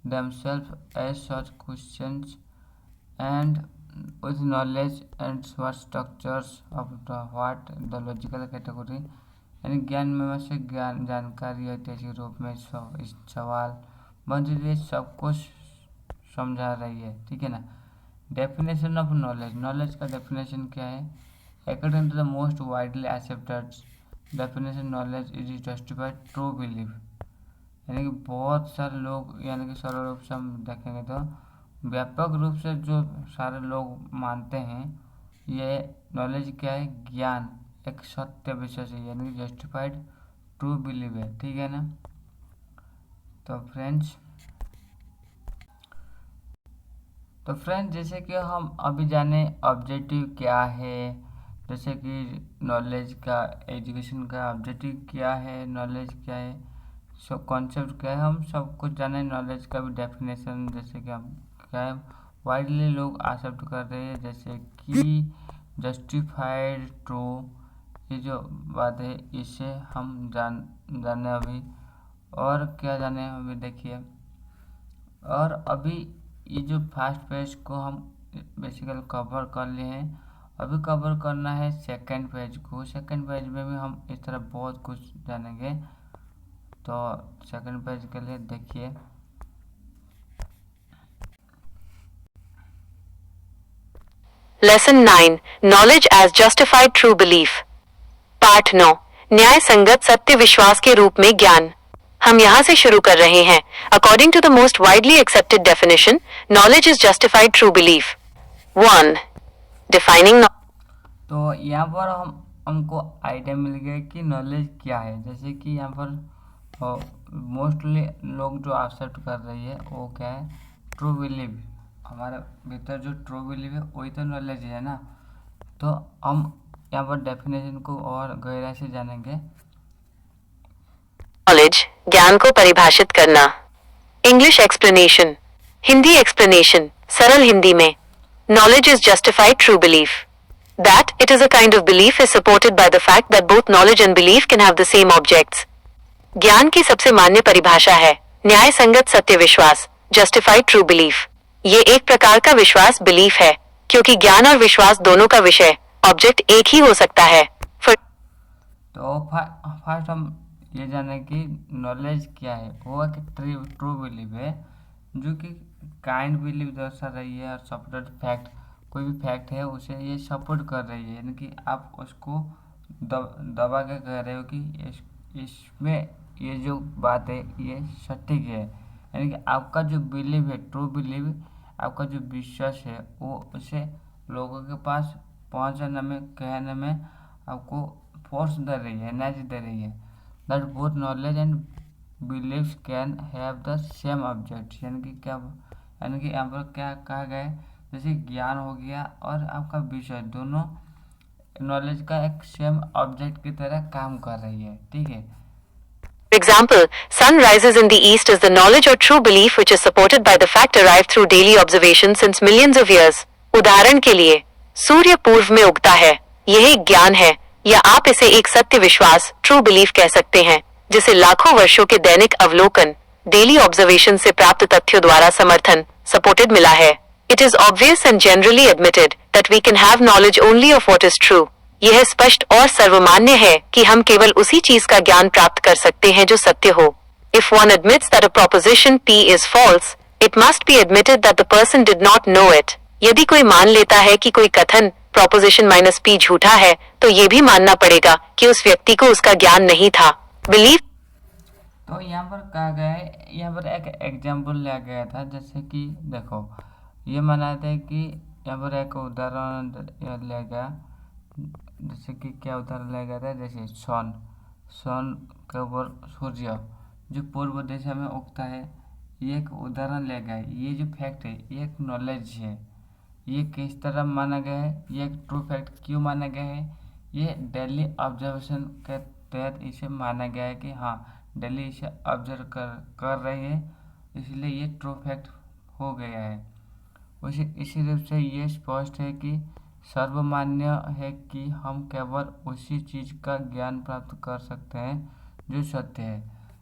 themselves as such questions and with knowledge and what structures of the what the logical category यानी ज्ञान में से ज्ञान जानकारी ऐतिहासिक रूप में सवाल बन रही है, सब कुछ समझा रही है, ठीक है ना। डेफिनेशन ऑफ नॉलेज, नॉलेज का डेफिनेशन क्या है? According to the most widely accepted definition knowledge is justified true belief, यानी कि बहुत सारे लोग यानी कि सरल रूप से हम देखेंगे तो व्यापक रूप से जो सारे लोग मानते हैं ये नॉलेज क्या है? ज्ञान एक सत्य विशेष है, यानी कि जस्टिफाइड ट्रू बिलीव है, ठीक है ना। तो फ्रेंड्स जैसे कि हम अभी जाने ऑब्जेक्टिव क्या है, जैसे कि नॉलेज का, एजुकेशन का ऑब्जेक्टिव क्या है, नॉलेज क्या है, सब कॉन्सेप्ट क्या है, हम सब कुछ जाने। नॉलेज का भी डेफिनेशन जैसे कि हम क्या है वाइडली लोग एक्सेप्ट कर रहे हैं, जैसे कि जस्टिफाइड ट्रू, ये जो बात है इसे हम जाने अभी। और क्या जाने अभी देखिए, और अभी ये जो फर्स्ट पेज को हम बेसिकली कवर कर लिए हैं, अभी कवर करना है सेकंड पेज को। सेकंड पेज में भी हम इस तरह बहुत कुछ जानेंगे। तो सेकंड पेज के लिए देखिए, lesson 9 knowledge as justified true belief, part 9 न्याय संगत सत्य विश्वास के रूप में ज्ञान। हम यहाँ से शुरू कर रहे हैं। According to the most widely accepted definition knowledge is justified true belief. 1 defining. तो यहाँ पर हमको आइडिया मिल गया कि नॉलेज क्या है। जैसे कि यहाँ पर मोस्टली लोग जो एक्सेप्ट कर रही है वो क्या है? True believe. हमारे भीतर जो ट्रू बिलीव है वही तो नॉलेज है ना। तो हम यहाँ पर डेफिनेशन को और गहराई से जानेंगे। नॉलेज ज्ञान को परिभाषित करना। इंग्लिश एक्सप्लेनेशन, हिंदी एक्सप्लेनेशन, सरल हिंदी में knowledge is justified true belief, that it is a kind of belief is supported by the fact that both knowledge and belief can have the same objects. ज्ञान की सबसे मान्य परिभाषा है न्याय संगत सत्य विश्वास, जस्टिफाइड ट्रू बिलीफ। ये एक प्रकार का विश्वास बिलीफ है क्योंकि ज्ञान और विश्वास दोनों का विषय ऑब्जेक्ट एक ही हो सकता है। तो फर्स्ट हम ये जाने कि नॉलेज क्या है। वो एक ट्रू बिलीफ है जो कि काइंड बिलीफ दर्शा रही है और सपोर्टेड फैक्ट, कोई भी फैक्ट है उसे ये सपोर्ट कर रही है, यानी कि आप उसको दबा के कह रहे हो कि इसमें ये जो बात है ये सटीक है। यानी कि आपका जो बिलीव है, ट्रू बिलीव, आपका जो विश्वास है वो उसे लोगों के पास पहुंचाने में, कहने में आपको फोर्स दे रही है, एनर्जी दे रही है। That both knowledge and believes can have the same object, यानी कि क्या, यानी कि यहाँ पर क्या कहा गया है? जैसे ज्ञान हो गया और आपका विषय दोनों नॉलेज का एक सेम ऑब्जेक्ट की तरह काम कर रही है, ठीक है। For example, sun rises in the east is the knowledge or true belief which is supported by the fact arrived through daily observation since millions of years. उदाहरण के लिए सूर्य पूर्व में उगता है, यह एक ज्ञान है या आप इसे एक सत्य विश्वास ट्रू बिलीफ कह सकते हैं जिसे लाखों वर्षों के दैनिक अवलोकन डेली ऑब्जर्वेशन से प्राप्त तथ्यों द्वारा समर्थन सपोर्टेड मिला है। It is obvious and generally admitted that we can have knowledge only of what is true. यह स्पष्ट और सर्वमान्य है कि हम केवल उसी चीज का ज्ञान प्राप्त कर सकते हैं जो सत्य हो। If one admits that a proposition P is false, it must be admitted that the person did not know it. यदि कोई मान लेता है कि कोई कथन proposition -P झूठा है, तो ये भी मानना पड़ेगा कि उस व्यक्ति को उसका ज्ञान नहीं था। Belief। तो यहाँ पर कहा गया है, यहाँ पर एक एग्जाम्पल लिया गया था। जैसे कि देखो, ये माना था कि यहाँ पर एक उदाहरण लिया गया। जैसे कि क्या उदाहरण लिया गया था? जैसे सन के ऊपर सूर्य जो पूर्व दिशा में उगता है, ये एक उदाहरण लिया गया है। ये जो फैक्ट है ये एक नॉलेज है। ये किस तरह माना गया है? ये एक ट्रू फैक्ट क्यों माना गया है? ये डेली ऑब्जर्वेशन के तहत इसे माना गया है कि हाँ डेली इसे ऑब्जर्व कर रही है, इसलिए ये ट्रू फैक्ट हो गया है। इसी रूप से ये स्पष्ट है कि सर्वमान्य है कि हम केवल उसी चीज़ का ज्ञान प्राप्त कर सकते हैं जो सत्य है।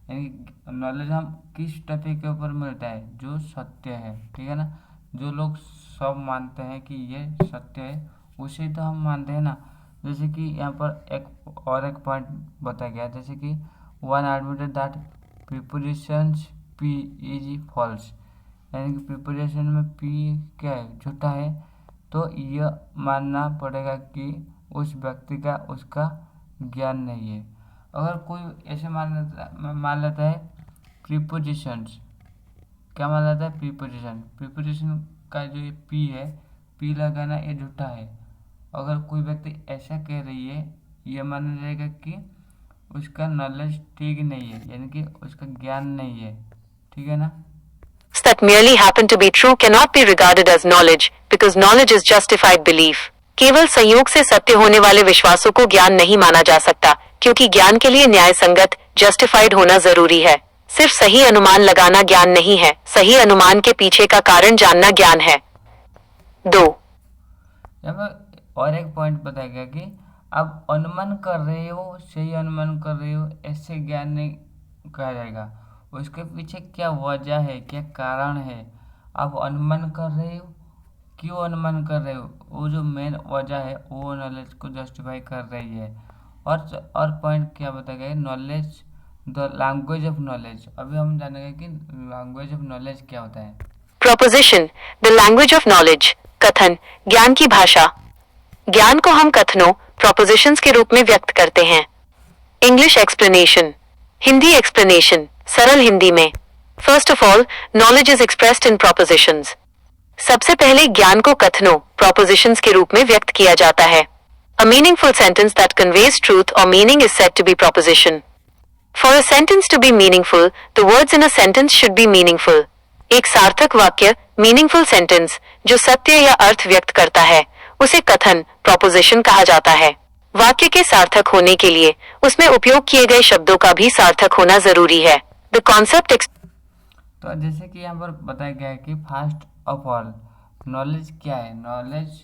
यानी नॉलेज हम किस टॉपिक के ऊपर मिलता है, जो सत्य है, ठीक है ना। जो लोग सब मानते हैं कि ये सत्य है, उसे तो हम मानते हैं ना। जैसे कि यहाँ पर एक पॉइंट बताया गया, जैसे कि one admitted that propositions P is false, यानी कि प्रिपोजिशन में पी क्या है, झूठा है। तो यह मानना पड़ेगा कि उस व्यक्ति का उसका ज्ञान नहीं है। अगर कोई ऐसे मान लेता है प्रीपोजिशंस, क्या मान लेता है, प्रीपोजिशन का जो ये पी है, पी लगाना ये झूठा है। अगर कोई व्यक्ति ऐसा कह रही है, यह माना जाएगा कि उसका नॉलेज ठीक नहीं है, यानी कि उसका ज्ञान नहीं है, ठीक है ना। That merely happen to be true cannot be regarded as knowledge, because knowledge is justified belief. केवल संयोग से सत्य होने वाले विश्वासों को ज्ञान नहीं माना जा सकता, क्योंकि ज्ञान के लिए न्याय संगत, जस्टिफाइड होना जरूरी है। सिर्फ सही अनुमान लगाना ज्ञान नहीं है, सही अनुमान के पीछे का कारण जानना ज्ञान है। 2. यहाँ पर और एक पॉइंट बताया गया कि आप अनुमान कर रहे हो, सही अनुमान कर रहे हो, ऐसे ज्ञान नहीं कहा जाएगा। उसके पीछे क्या वजह है, क्या कारण है, आप अनुमान कर रहे हो, क्यों अनुमान कर रहे हो, वो जो मेन वजह है वो नॉलेज को जस्टिफाई कर रही है। और पॉइंट क्या बताया गया, knowledge the language of knowledge. अभी हम जानेंगे कि लैंग्वेज ऑफ नॉलेज क्या होता है। Proposition, the language of knowledge, कथन, ज्ञान की भाषा। ज्ञान को हम कथनों, प्रोपोजिशंस के रूप में व्यक्त करते हैं। इंग्लिश एक्सप्लेनेशन, हिंदी एक्सप्लेनेशन, सरल हिंदी में। First of all, knowledge is expressed in propositions. सबसे पहले ज्ञान को कथनों, प्रोपोजिशंस के रूप में व्यक्त किया जाता है। A meaningful sentence that conveys truth or meaning is said to be proposition. For a sentence to be meaningful, the words in a sentence should be meaningful. एक सार्थक वाक्य, meaningful sentence, जो सत्य या अर्थ व्यक्त करता है, उसे कथन, proposition कहा जाता है। वाक्य के सार्थक होने के लिए उसमें उपयोग किए गए शब्दों का भी सार्थक होना जरूरी है। The concept तो जैसे कि यहाँ पर बताया गया है कि फर्स्ट ऑफ ऑल नॉलेज क्या है, नॉलेज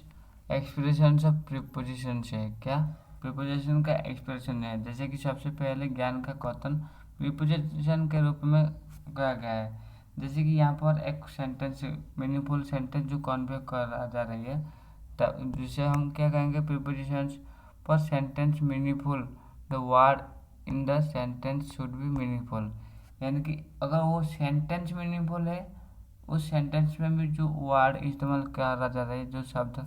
एक्सप्रेशन ऑफ प्रीपोजिशन है। क्या प्रीपोजिशन का एक्सप्रेशन है। जैसे कि सबसे पहले ज्ञान का कथन प्रीपोजिशन के रूप में कहा गया है। जैसे कि यहाँ पर एक सेंटेंस, मीनिंगफुल सेंटेंस जो कन्वे करा जा रही है, तब जिसे हम क्या कहेंगे, प्रीपोजिशंस। पर sentence meaningful, the word in the sentence should be meaningful, यानी कि अगर वो सेंटेंस मीनिंगफुल है, उस सेंटेंस में भी जो वर्ड इस्तेमाल करा जा रहा है, जो शब्द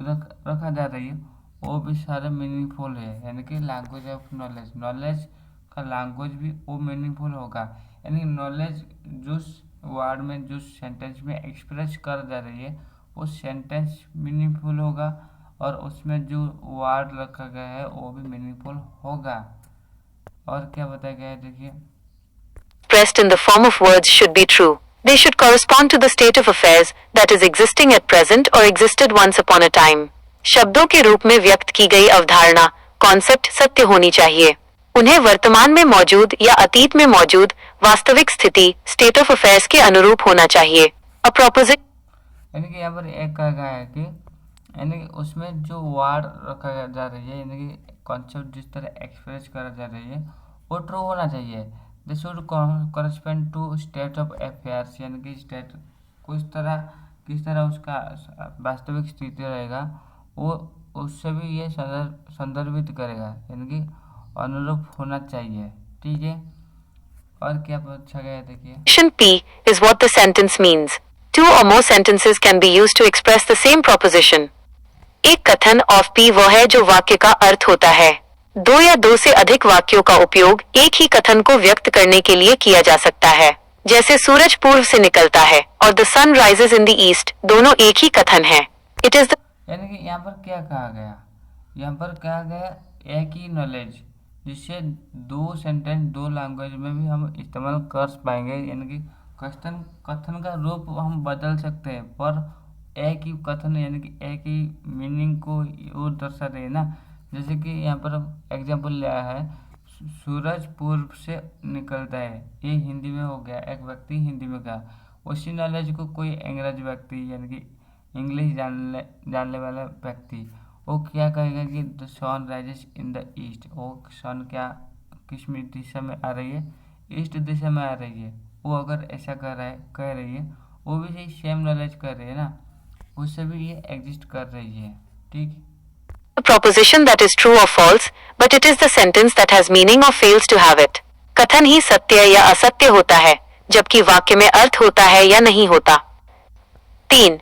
रखा जा रही है, वो भी सारे मीनिंगफुल है। यानी कि लैंग्वेज ऑफ नॉलेज, नॉलेज का लैंग्वेज भी वो मीनिंगफुल होगा। यानी नॉलेज जो वर्ड में, जो सेंटेंस में एक्सप्रेस कर जा रही है, वो सेंटेंस मीनिंगफुल होगा, और उसमें जो वर्ड रखा गया है वो भी मीनिंगफुल होगा। और क्या बताया गया है, देखिए, expressed in the form of words should be true. They should correspond to the state of affairs that is existing at present or existed once upon a time. शब्दों के रूप में व्यक्त की गई अवधारणा, कॉन्सेप्ट सत्य होनी चाहिए। उन्हें वर्तमान में मौजूद या अतीत में मौजूद वास्तविक स्थिति, स्टेट ऑफ अफेयर्स के अनुरूप होना चाहिए। अ प्रोपोजिट, यानी कि यहाँ पर एक कहा गया है कि यानी कि उसमें जो वर्ड रखा जा रही है, यानी कि कॉन्सेप्ट जिस तरह एक्सप्रेस करा जा रही है, वो ट्रू होना चाहिए। They should correspond to state of affairs, यानी कि स्टेट किस तरह उसका वास्तविक स्थिति रहेगा, वो उससे भी ये संदर्भित करेगा, यानी कि अनुरूप होना चाहिए, ठीक है। और क्या पूछा गया है, देखिए, P is what the sentence means. Two or more sentences can be used to express the same proposition. एक कथन ऑफ P वो है जो वाक्य का अर्थ होता है। दो या दो से अधिक वाक्यों का उपयोग एक ही कथन को व्यक्त करने के लिए किया जा सकता है, जैसे सूरज पूर्व से निकलता है और the sun rises in the east, दोनों एक ही कथन है। इट इज द, यानी कि यहाँ पर क्या कहा गया, यहाँ पर कहा गया एक ही नॉलेज, जिससे दो सेंटेंस दो लैंग्वेज में भी हम इस्तेमाल कर पाएंगे। यानी कि कथन का रूप हम बदल सकते हैं, पर एक ही कथन, यानी कि एक ही मीनिंग को वो दर्शा रही है ना। जैसे कि यहाँ पर एग्जाम्पल लिया है, सूरज पूर्व से निकलता है, ये हिंदी में हो गया, एक व्यक्ति हिंदी में कहा। उसी नॉलेज को कोई अंग्रेज व्यक्ति, यानी कि इंग्लिश जानने वाला व्यक्ति, वो क्या कहेगा कि the sun rises in the east, वो सन क्या किस दिशा में आ रही है, ईस्ट दिशा में आ रही है, वो अगर ऐसा कह रही है, वो भी सही सेम नॉलेज कर रही है ना, उससे भी ये एग्जिस्ट कर रही है। ठीक, A proposition that is true or false, but it is the sentence that has meaning or fails to have it. कथन ही सत्य या असत्य होता है, जबकि वाक्य में अर्थ होता है या नहीं होता। 3.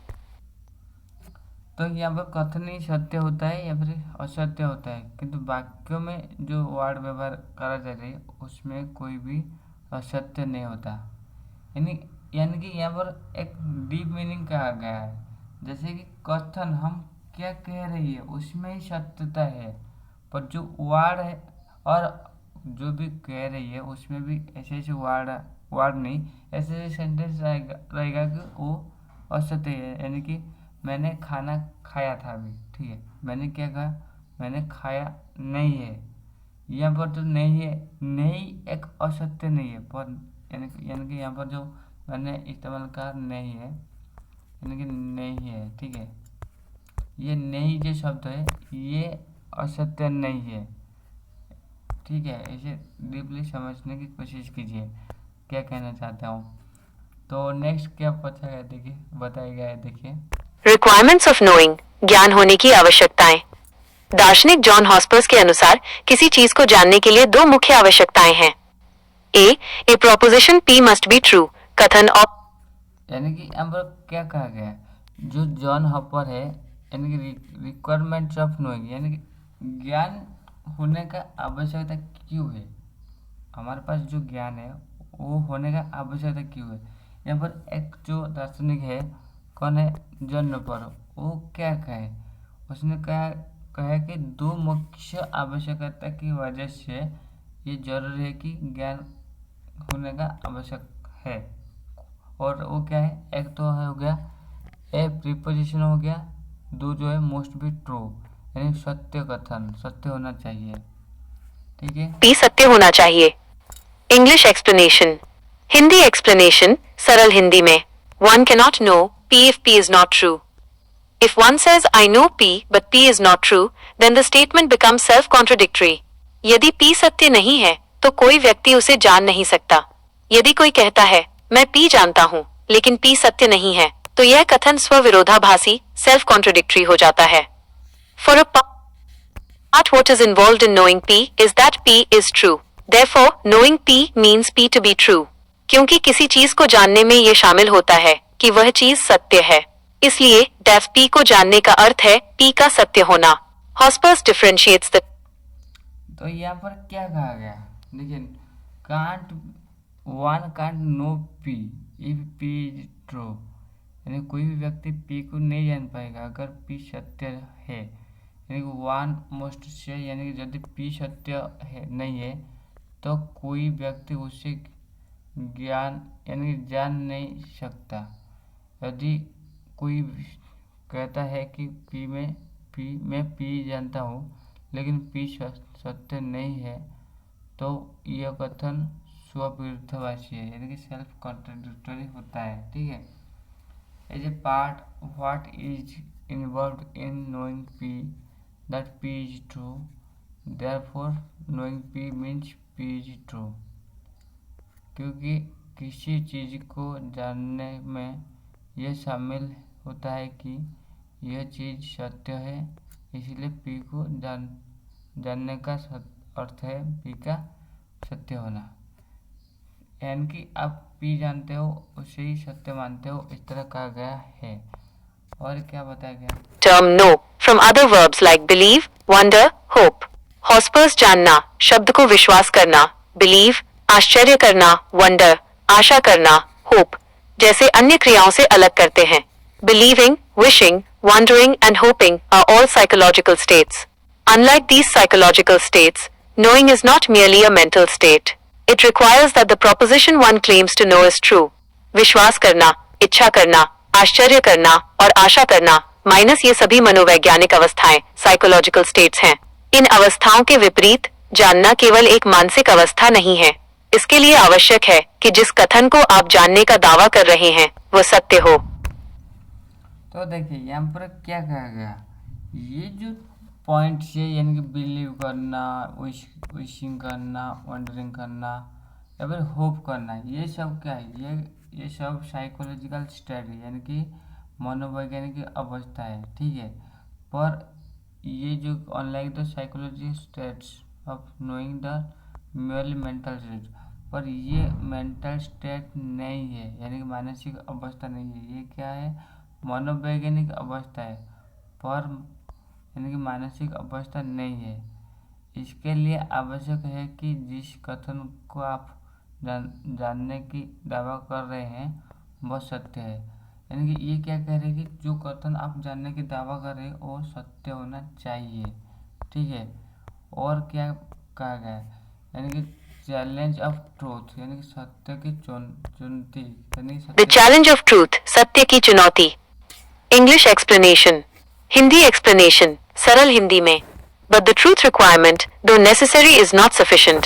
तो यहाँ पर कथन ही सत्य होता है या फिर असत्य होता है, किंतु वाक्यों में जो वर्ड व्यवहार करा जा रही है उसमें कोई भी असत्य नहीं होता। यानी कि यहाँ पर एक डीप मीनिंग कहा गया है, जैसे कि कथन हम क्या कह रही है उसमें ही सत्यता है, पर जो वर्ड है और जो भी कह रही है उसमें भी ऐसे ऐसे वर्ड नहीं, ऐसे ऐसे सेंटेंस रहेगा कि वो असत्य है। यानी कि मैंने खाना खाया था अभी, ठीक है, मैंने क्या कहा, मैंने खाया नहीं है, यहाँ पर तो नहीं है, नहीं एक असत्य नहीं है, पर यानी कि यहाँ पर जो मैंने इस्तेमाल कहा नहीं है, यानी कि नहीं है, ठीक है, ये नहीं जो शब्द है ये असत्य नहीं है। ठीक है, इसे डीपली समझने की कोशिश कीजिए क्या कहना चाहता हूँ। तो नेक्स्ट क्या पूछा गया, देखिए बताया गया है, देखिए Requirements of knowing, ज्ञान होने की आवश्यकताएं। दार्शनिक जॉन हॉस्पर्स के अनुसार किसी चीज को जानने के लिए दो मुख्य आवश्यकताएं हैं। A proposition P must be true, कथन और, यानी कि यहाँ पर क्या कहा गया, जो जॉन हॉपर है, यानी कि रिक्वायरमेंट्स ऑफ नोइंग, यानी कि ज्ञान होने का आवश्यकता क्यों है, हमारे पास जो ज्ञान है वो होने का आवश्यकता क्यों है। यहाँ पर एक जो दार्शनिक है, कौन है, जॉन हॉपर, वो क्या कहे, उसने कहा कि दो मुख्य आवश्यकता की वजह से ये जरूरी है कि ज्ञान होने का आवश्यक है, और वो क्या है, एक तो है हो गया ए प्रीपोजिशन हो गया, दो जो है मोस्ट बी ट्रू, यानी सत्य कथन, सत्य होना चाहिए। ठीक है, P सत्य होना चाहिए। इंग्लिश एक्सप्लेनेशन, हिंदी एक्सप्लेनेशन, सरल हिंदी में, one cannot know P if P is not true. If one says I know P but P is not true, then the statement becomes self-contradictory. यदि P सत्य नहीं है तो कोई व्यक्ति उसे जान नहीं सकता। यदि कोई कहता है मैं P जानता हूँ लेकिन P सत्य नहीं है, तो यह कथन स्वविरोधाभासी, self-contradictory हो जाता है। For a part, what is involved in knowing P is that P is true. Therefore, knowing P means P to be true. क्योंकि किसी चीज को जानने में ये शामिल होता है कि वह चीज सत्य है, इसलिए डेफ P को जानने का अर्थ है P का सत्य होना। हॉस्पर्स डिफरेंशिएट्स द, तो यहाँ पर क्या कहा गया, देखिए one can't know P if P is true, यानी कोई भी व्यक्ति P को नहीं जान पाएगा अगर P सत्य है, यानी कि वन मोस्ट से, यानी कि यदि P सत्य है नहीं है तो कोई व्यक्ति उसे ज्ञान यानी कि जान नहीं सकता। यदि कोई कहता है कि मैं P जानता हूँ लेकिन P सत्य नहीं है, तो यह कथन स्वविरोधाभासी है, यानी कि सेल्फ कॉन्ट्राडिक्टरी होता है। ठीक है, as a part what is involved in knowing P that P is true, therefore knowing P means P is true. क्योंकि किसी चीज को जानने में यह शामिल होता है कि यह चीज सत्य है, इसलिए P को जानने का अर्थ है P का सत्य होना। यानी कि आप P जानते हो उसे ही सत्य मानते हो, इस तरह कहा गया है। और क्या बताया गया, term know from other verbs like believe, wonder, hope. Hospers जानना, शब्द को विश्वास करना, believe, आश्चर्य करना, wonder, आशा करना, hope, जैसे अन्य क्रियाओं से अलग करते हैं। Believing, wishing, wondering and hoping are all psychological states. Unlike these psychological states, knowing is not merely a mental state. It requires that the proposition one claims to know is true. विश्वास करना, इच्छा करना, आश्चर्य करना और आशा करना minus ये सभी मनोवैज्ञानिक अवस्थाएं साइकोलॉजिकल स्टेट्स हैं। इन अवस्थाओं के विपरीत जानना केवल एक मानसिक अवस्था नहीं है। इसके लिए आवश्यक है कि जिस कथन को आप जानने का दावा कर रहे हैं वह सत्य हो। तो देखिए यहाँ पर क्या कहा गया, ये जो पॉइंट से, यानी कि बिलीव करना, विशिंग करना, वंडरिंग करना या फिर होप करना, ये सब क्या है, ये सब साइकोलॉजिकल स्टेट है, यानी कि मनोवैज्ञानिक अवस्था है। ठीक है, पर ये जो unlike the psychology states of knowing the merely mental state, पर ये मेंटल स्टेट नहीं है, यानी कि मानसिक अवस्था नहीं है। ये क्या है, मनोवैज्ञानिक अवस्था है, पर यानी कि मानसिक अवस्था नहीं है। इसके लिए आवश्यक है कि जिस कथन को आप जानने की दावा कर रहे हैं वह सत्य है। यानी कि ये क्या कह रहे हैं कि जो कथन आप जानने की दावा कर रहे हैं वो सत्य होना चाहिए। ठीक है, और क्या कहा गया है, यानी कि चैलेंज ऑफ ट्रूथ, यानी कि सत्य की चुनौती, यानी द चैलेंज ऑफ ट्रूथ, सत्य की चुनौती। इंग्लिश एक्सप्लेनेशन, हिंदी एक्सप्लेनेशन, सरल हिंदी में। बट द ट्रूथ रिक्वायरमेंट दो नेसेसरी इज नॉट सफिशिएंट।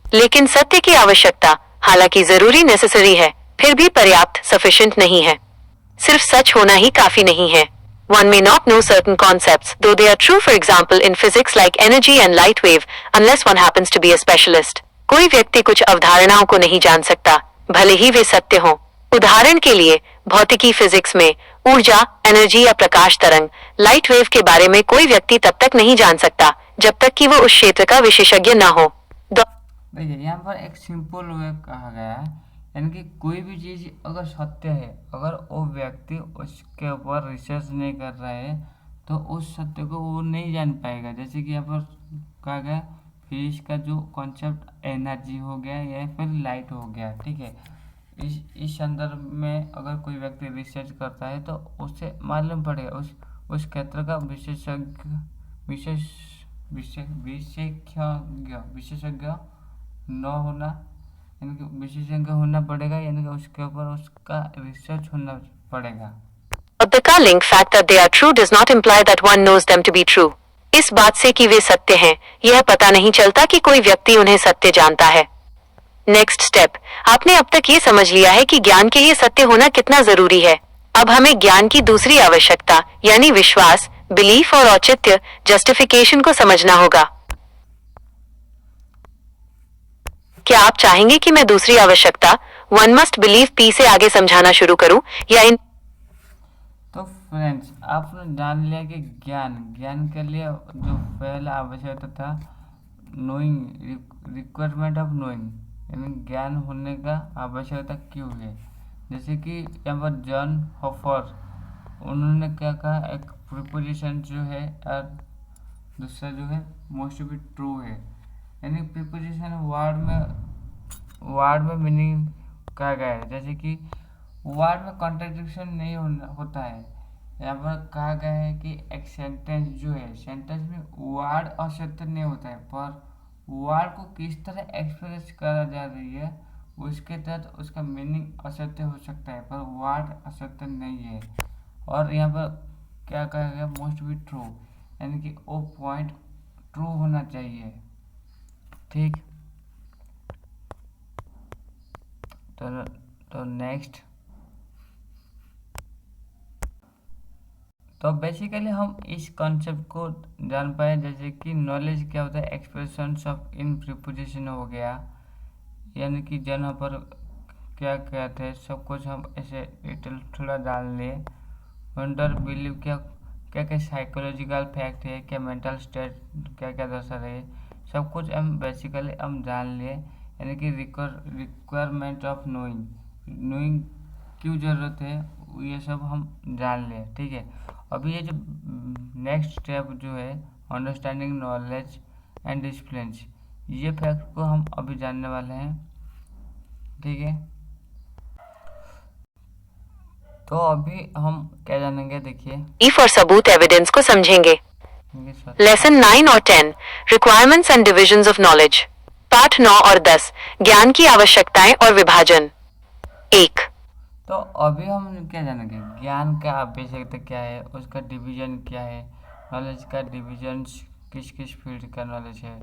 लेकिन सत्य की आवश्यकता हालांकि जरूरी नेसेसरी है, फिर भी पर्याप्त सफिशिएंट नहीं है। सिर्फ सच होना ही काफी नहीं है। One may not know certain concepts, though they are true, for example, in physics like energy and light wave, unless one happens to be a specialist. कोई व्यक्ति कुछ अवधारणाओं को नहीं जान सकता, भले ही वे सत्य हों। उदाहरण के लिए भौतिकी फिजिक्स में ऊर्जा, एनर्जी या प्रकाश तरंग, लाइट वेव के बारे में कोई व्यक्ति तब तक नहीं जान सकता जब तक कि वो उस क्षेत्र का विशेषज्ञ न हो। देखिए, यहाँ पर एक सिंपल वे कहा गया है, यानी कि कोई भी चीज़ अगर सत्य है, अगर वो व्यक्ति उसके ऊपर रिसर्च नहीं कर रहा है तो उस सत्य को वो नहीं जान पाएगा। जैसे कि यहाँ पर कहा गया फिजिक्स का जो कॉन्सेप्ट एनर्जी हो गया या फिर लाइट हो गया। ठीक है, इस संदर्भ में अगर कोई व्यक्ति रिसर्च करता है तो उससे मालूम पड़ेगा उस क्षेत्र का विशेषज्ञ न होना, यानी कि विशेषज्ञ होना पड़ेगा, यानी कि उसके ऊपर उसका रिसर्च होना पड़ेगा। But the calling fact that they are true does not imply that one knows them to be true. इस बात से कि वे सत्य हैं, यह पता नहीं चलता कि कोई व्यक्ति उन्हें सत्य जानता है। नेक्स्ट स्टेप, आपने अब तक ये समझ लिया है कि ज्ञान के लिए सत्य होना कितना जरूरी है। अब हमें ज्ञान की दूसरी आवश्यकता यानी विश्वास, बिलीफ और औचित्य, जस्टिफिकेशन को समझना होगा। क्या आप चाहेंगे कि मैं दूसरी आवश्यकता वन मस्ट बिलीव पी से आगे समझाना शुरू करूं या इन? तो फ्रेंड्स, आपने जान लिया कि ज्ञान के लिए जो पहला आवश्यकता था नोइंग, रिक्वायरमेंट ऑफ नोइंग, यानी ज्ञान होने का आवश्यकता क्यों है। जैसे कि यहाँ पर जॉन हॉफर उन्होंने क्या कहा, एक प्रीपोजिशन जो है और दूसरा जो है मोस्ट बी ट्रू है, यानी प्रीपोजिशन वर्ड में मीनिंग कहा गया है। जैसे कि वर्ड में कॉन्ट्रडिक्शन नहीं होता है। यहाँ पर कहा गया है कि एक सेंटेंस जो है, सेंटेंस में वर्ड असत्य नहीं होता है, पर वर्ड को किस तरह एक्सप्रेस करा जा रही है उसके तहत उसका मीनिंग असत्य हो सकता है, पर वर्ड असत्य नहीं है। और यहाँ पर क्या कहा गया, मोस्ट बी ट्रू, यानी कि वो पॉइंट ट्रू होना चाहिए। ठीक, तो नेक्स्ट, तो बेसिकली हम इस कॉन्सेप्ट को जान पाए। जैसे कि नॉलेज क्या होता है, एक्सप्रेशंस ऑफ इन प्रीपोजिशन हो गया, यानी कि जहाँ पर क्या कहते हैं सब कुछ हम ऐसे डिटेल थोड़ा जान लिए। वंडर, बिलीव, क्या क्या साइकोलॉजिकल फैक्ट है, क्या मेंटल स्टेट क्या क्या दर्शा रहे है, सब कुछ हम बेसिकली हम जान लिए। यानी कि रिक्वायरमेंट ऑफ नोइंग क्यों ज़रूरत है, ये सब हम जान लिए। ठीक है, अभी ये जो नेक्स्ट स्टेप जो है अंडरस्टैंडिंग नॉलेज एंड डिसिप्लिन्स, ये फैक्ट को हम अभी जानने वाले हैं। ठीक है, तो अभी हम क्या जानेंगे, देखिए प्रूफ और सबूत एविडेंस को समझेंगे। लेसन 9 और 10 requirements and divisions of knowledge. पाठ 9 और 10 ज्ञान की आवश्यकताएं और विभाजन। 1। तो अभी हम क्या जानेंगे, ज्ञान का आवश्यकता क्या है, उसका डिवीजन क्या है, नॉलेज का डिवीजन किस किस फील्ड का नॉलेज है,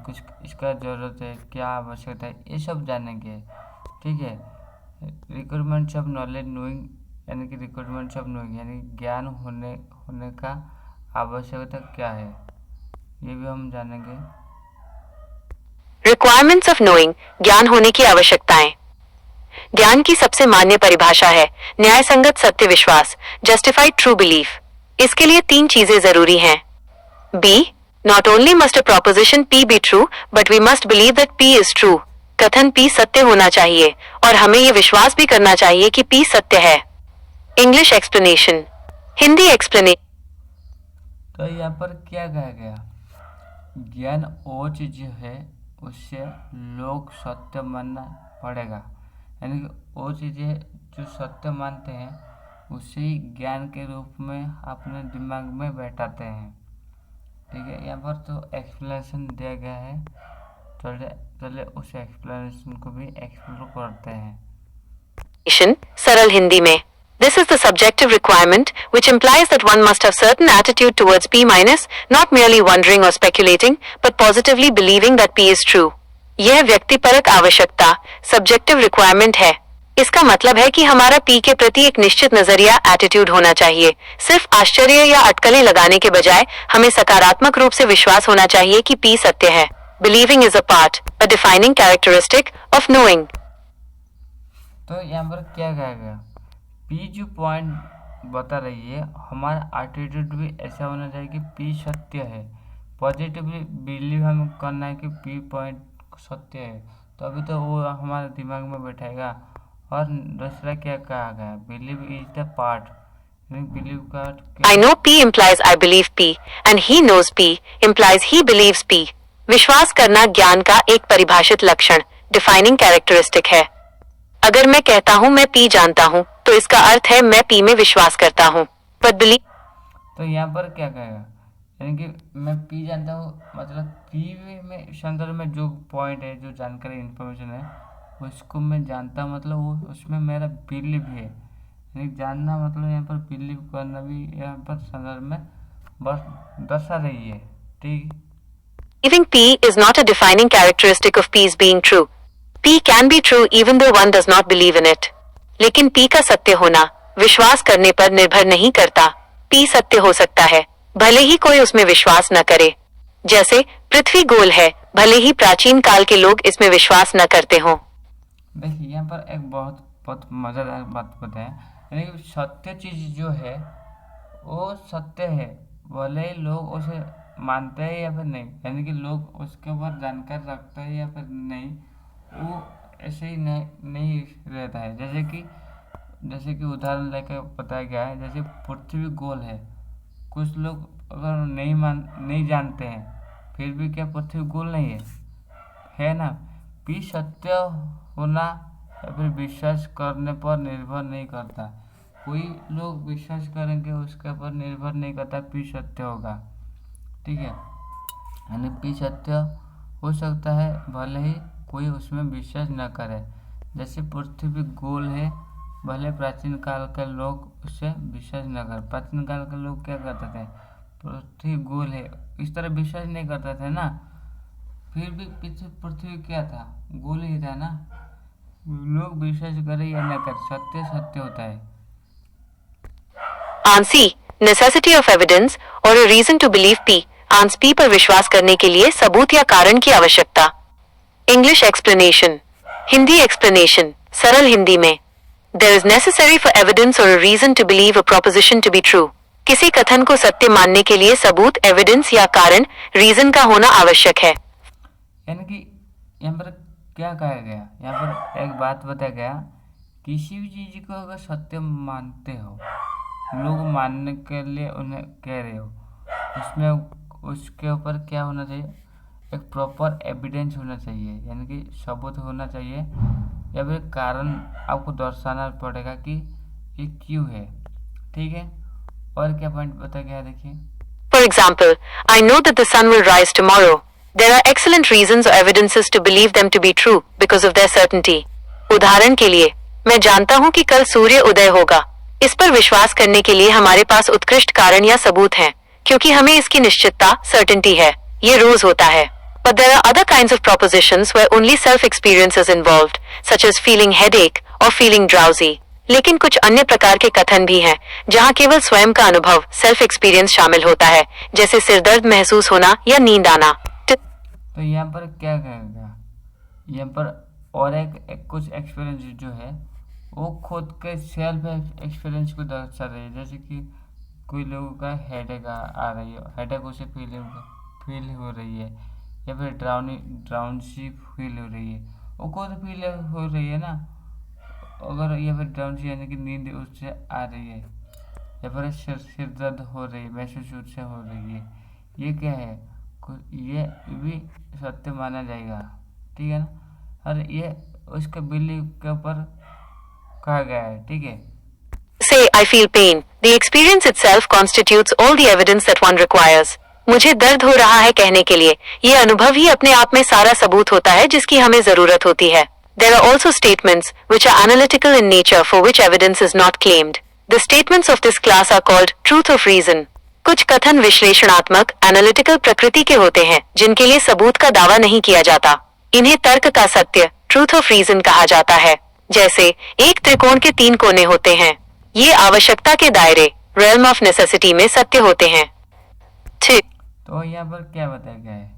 कुछ इसका ज़रूरत है, क्या आवश्यकता है, ये सब जानेंगे। ठीक है, रिक्वायरमेंट्स ऑफ नॉलेज नोइंग, यानी कि रिक्वायरमेंट्स ऑफ नोइंग, यानी ज्ञान होने का आवश्यकता क्या है, ये भी हम जानेंगे। रिक्वायरमेंट्स ऑफ नोइंग, ज्ञान होने की आवश्यकताएं। ज्ञान की सबसे मान्य परिभाषा है न्यायसंगत सत्य विश्वास, जस्टिफाइड ट्रू बिलीफ। इसके लिए 3 चीजें जरूरी हैं। B, not only must a proposition P be true but we must believe that P is true. कथन P सत्य होना चाहिए और हमें ये विश्वास भी करना चाहिए कि P सत्य है। English explanation, Hindi explanation. तो यहाँ पर क्या कहा गया, ज्ञान वो चीज है उससे लोग सत्य मानना पड़ेगा, यानी कि वो चीज़ें जो सत्य मानते हैं उसे ही ज्ञान के रूप में अपने दिमाग में बैठाते हैं। ठीक है, यहाँ पर तो एक्सप्लेनेशन दिया गया है, चलिए उस एक्सप्लेनेशन को भी एक्सप्लोर करते हैं। सरल हिंदी में, This is the subjective requirement, which implies that one must have certain attitude towards P minus, not merely wondering or speculating, but positively believing that P is true. यह व्यक्तिपरक आवश्यकता, subjective requirement है। इसका मतलब है कि हमारा P के प्रति एक निश्चित नजरिया, एटीट्यूड होना चाहिए। सिर्फ आश्चर्य या अटकलें लगाने के बजाय हमें सकारात्मक रूप से विश्वास होना चाहिए कि P सत्य है। Believing is a part, a defining characteristic of knowing. तो यहाँ पर क्या कहा गया, P जो पॉइंट बता रही है, हमारा एटीट्यूड भी ऐसा होना चाहिए कि P सत्य है। पॉजिटिवली बिलीव हमें करना है कि P पॉइंट सत्य है, तो अभी तो वो हमारे दिमाग में बैठेगा। और दूसरा क्या कहा गया, believe is the part, believe का I know P implies I believe P and he knows P implies he believes P. विश्वास करना ज्ञान का एक परिभाषित लक्षण, डिफाइनिंग कैरेक्टरिस्टिक है। अगर मैं कहता हूँ मैं P जानता हूँ तो इसका अर्थ है मैं P में विश्वास करता हूँ। But believe, तो यहाँ पर क्या कहेगा, यानी कि मैं P जानता हूँ मतलब P में संदर्भ में जो पॉइंट है, जो जानकारी इन्फॉर्मेशन है उसको मैं जानता हूँ, मतलब वो उसमें मेरा बिलीव है। यानी जानना मतलब यहाँ पर बिलीव करना भी यहाँ पर संदर्भ में बस दर्शा रही है। ठीक, believing P is not a defining characteristic of P's being true. P can be true even though one does not believe in it. लेकिन P का सत्य होना विश्वास करने पर निर्भर नहीं करता। P सत्य हो सकता है भले ही कोई उसमें विश्वास न करे। जैसे पृथ्वी गोल है भले ही प्राचीन काल के लोग इसमें विश्वास न करते हों। देखिए यहाँ पर एक बहुत मज़ेदार बात बताएं, यानी कि सत्य चीज़ जो है वो सत्य है भले ही लोग उसे मानते हैं या फिर नहीं, यानी कि लोग उसके ऊपर जानकारी रखते हैं या फिर नहीं, वो ऐसे ही नहीं रहता है। जैसे कि उदाहरण लेकर बताया गया है, जैसे पृथ्वी गोल है, कुछ लोग अगर नहीं जानते हैं फिर भी क्या पृथ्वी गोल नहीं है ना। P सत्य होना या फिर विश्वास करने पर निर्भर नहीं करता। कोई लोग विश्वास करेंगे उसके ऊपर निर्भर नहीं करता P सत्य होगा। ठीक है, यानी P सत्य हो सकता है भले ही कोई उसमें विश्वास न करे। जैसे पृथ्वी गोल है भले प्राचीन काल के लोग उससे विश्वास न कर, प्राचीन काल के लोग क्या करते थे, पृथ्वी गोल है इस तरह विश्वास नहीं करते थे ना, फिर भी पृथ्वी क्या था, गोल ही था ना। लोग विश्वास करे या न करे, सत्य सत्य होता है। आंसी, नेसेसिटी ऑफ एविडेंस और a reason to believe P। आंस P पर विश्वास करने के लिए सबूत या कारण की आवश्यकता। इंग्लिश एक्सप्लेनेशन, हिंदी एक्सप्लेनेशन, सरल हिंदी में, There is necessary for evidence or a reason to believe a proposition to be true. किसी कथन को सत्य मानने के लिए सबूत, एविडेंस या कारण, रीजन का होना आवश्यक है। यानी कि यहाँ पर क्या कहा गया, यहाँ पर एक बात बताया गया, किसी भी चीज़ को अगर सत्य मानते हो, लोग मानने के लिए उन्हें कह रहे हो, उसमें उसके ऊपर क्या होना चाहिए, एक प्रॉपर एविडेंस होना चाहिए, यानी कि सबूत होना चाहिए या फिर कारण आपको दर्शाना पड़ेगा कि ये क्यों है। ठीक है, और क्या पॉइंट बता गया देखिए। For example, I know that the sun will rise tomorrow. There are excellent reasons or evidences to believe them to be true because of their certainty. उदाहरण के लिए, मैं जानता हूँ कि कल सूर्य उदय होगा। इस पर विश्वास करने के लिए हमारे पास उत्कृष्ट कारण या सबूत हैं, क्योंकि हमें इसकी निश्चितता, सर्टेनिटी है। ये रोज होता है। But there are other kinds of propositions where only self-experience is involved, such as feeling headache or feeling drowsy. लेकिन कुछ अन्य प्रकार के कथन भी हैं, जहां केवल स्वयं का अनुभव, सेल्फ एक्सपीरियंस शामिल होता है, जैसे सिरदर्द महसूस होना या नींद आना। तो यहाँ पर क्या कहेगा, यहाँ पर और एक कुछ एक्सपीरियंस जो है वो खुद के सेल्फ एक्सपीरियंस को दर्शा रही है। जैसे कि कोई लोगों का हेडेक आ रही है, हेडेक उसे फील हो रही है, या फिर ड्राउन सी फील हो रही है, वो खुद फील हो रही है ना। अगर या फिर ड्राउन सी यानी कि नींद उससे आ रही है, या फिर सिर दर्द हो रही है, महसूस उससे हो रही है, ये क्या है, ये भी सत्य माना जाएगा, ठीक है ना। और ये उसके बिलीव के ऊपर कहा गया है, ठीक है। Say I feel pain. The experience itself constitutes all the evidence that one requires. मुझे दर्द हो रहा है कहने के लिए ये अनुभव ही अपने आप में सारा सबूत होता है जिसकी हमें जरूरत होती है। There are also statements which are analytical in nature for which evidence is not claimed. The statements of this class are called truth of reason. कुछ कथन विश्लेषणात्मक एनालिटिकल प्रकृति के होते हैं जिनके लिए सबूत का दावा नहीं किया जाता। इन्हें तर्क का सत्य ट्रूथ ऑफ रीजन कहा जाता है। जैसे एक त्रिकोण के 3 कोने होते हैं, ये आवश्यकता के दायरे realm ऑफ नेसेसिटी में सत्य होते हैं। तो यहाँ पर क्या बताया गया है,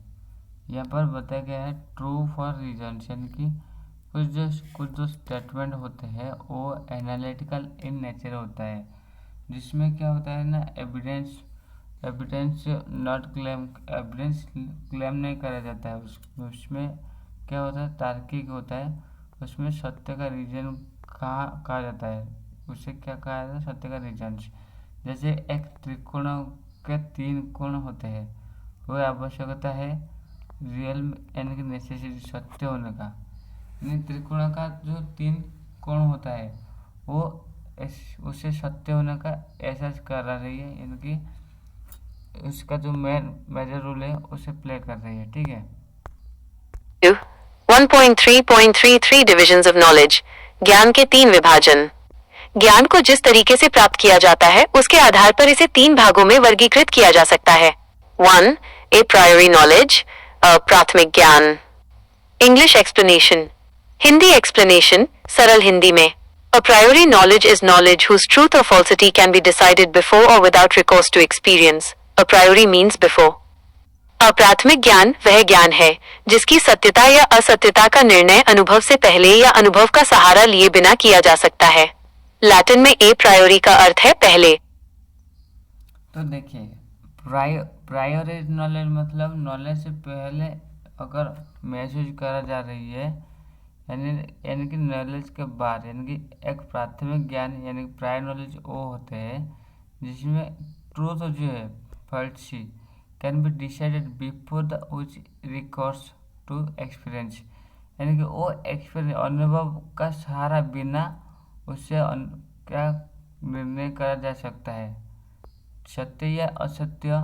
यहाँ पर बताया गया है ट्रू फॉर रीजन, यानी कि कुछ जो स्टेटमेंट होते हैं वो एनालिटिकल इन नेचर होता है, जिसमें क्या होता है ना, evidence not claim, evidence claim नहीं करा जाता है। उसमें क्या होता है, तार्किक होता है, उसमें सत्य का रीजन कहा जाता है, उसे क्या कहा जाता है, सत्य का रीजन। जैसे एक त्रिकोण के 3 कोण होते हैं, वह आवश्यकता है रियल यानी कि नेसेसिटी सत्य होने का, यानी त्रिकोण का जो 3 कोण होता है वो उसे सत्य होने का एहसास करा रही है, यानी कि उसका जो मेजर रोल है उसे प्ले कर रही है, ठीक है। 1.3.33 डिविजन्स ऑफ नॉलेज। ज्ञान के 3 विभाजन। ज्ञान को जिस तरीके से प्राप्त किया जाता है उसके आधार पर इसे 3 भागों में वर्गीकृत किया जा सकता है। 1. ए प्रायोरी नॉलेज, प्राथमिक ज्ञान। English explanation. हिंदी एक्सप्लेनेशन, सरल हिंदी में। A priori knowledge is knowledge whose truth or falsity can be decided before or without recourse to experience. A priori means before. अप्राथमिक ज्ञान वह ज्ञान है जिसकी सत्यता या असत्यता का निर्णय अनुभव से पहले या अनुभव का सहारा लिए बिना किया जा सकता है। लैटिन में ए प्रायोरी का अर्थ है पहले। तो देखिए, प्रायोरी नॉलेज मतलब नॉलेज से पहले अगर महसूस करा जा रही है, यानी कि नॉलेज के बाद, यानी कि एक प्राथमिक ज्ञान यानी कि प्रायर नॉलेज वो होते हैं जिसमें ट्रूथ जो है falsity can be decided before the which recourse to experience, यानी कि वो एक्सपीरियंस अनुभव का सहारा बिना उससे क्या निर्णय करा जा सकता है, सत्य या असत्य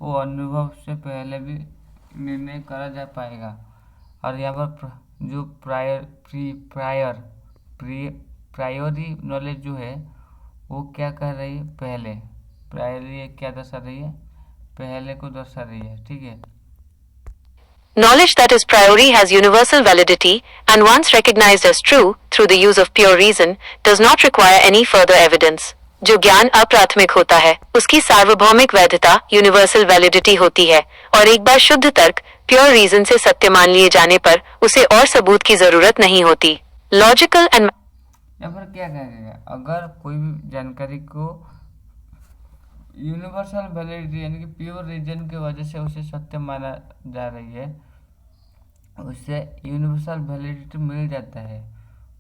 वो अनुभव से पहले भी निर्णय करा जा पाएगा। और यहाँ पर जो प्रायोरी नॉलेज जो है वो क्या कर रही है, पहले प्रायोरी क्या दर्शा रही है, पहले को दर्शा रही है, ठीक है। Knowledge that is priori has universal validity and once recognized as true through the use of pure reason does not require any further evidence. जो ज्ञान अप्राथमिक होता है उसकी सार्वभौमिक वैधता यूनिवर्सल वैलिडिटी होती है और एक बार शुद्ध तर्क प्योर रीजन से सत्य मान लिए जाने पर उसे और सबूत की जरूरत नहीं होती। लॉजिकल एंड यहाँ पर क्या कहेगा, अगर कोई भी जानकारी को यूनिवर्सल वैलिडिटी यानी कि प्योर रीजन की वजह से उसे सत्य माना जा रही है, उससे यूनिवर्सल वैलिडिटी मिल जाता है,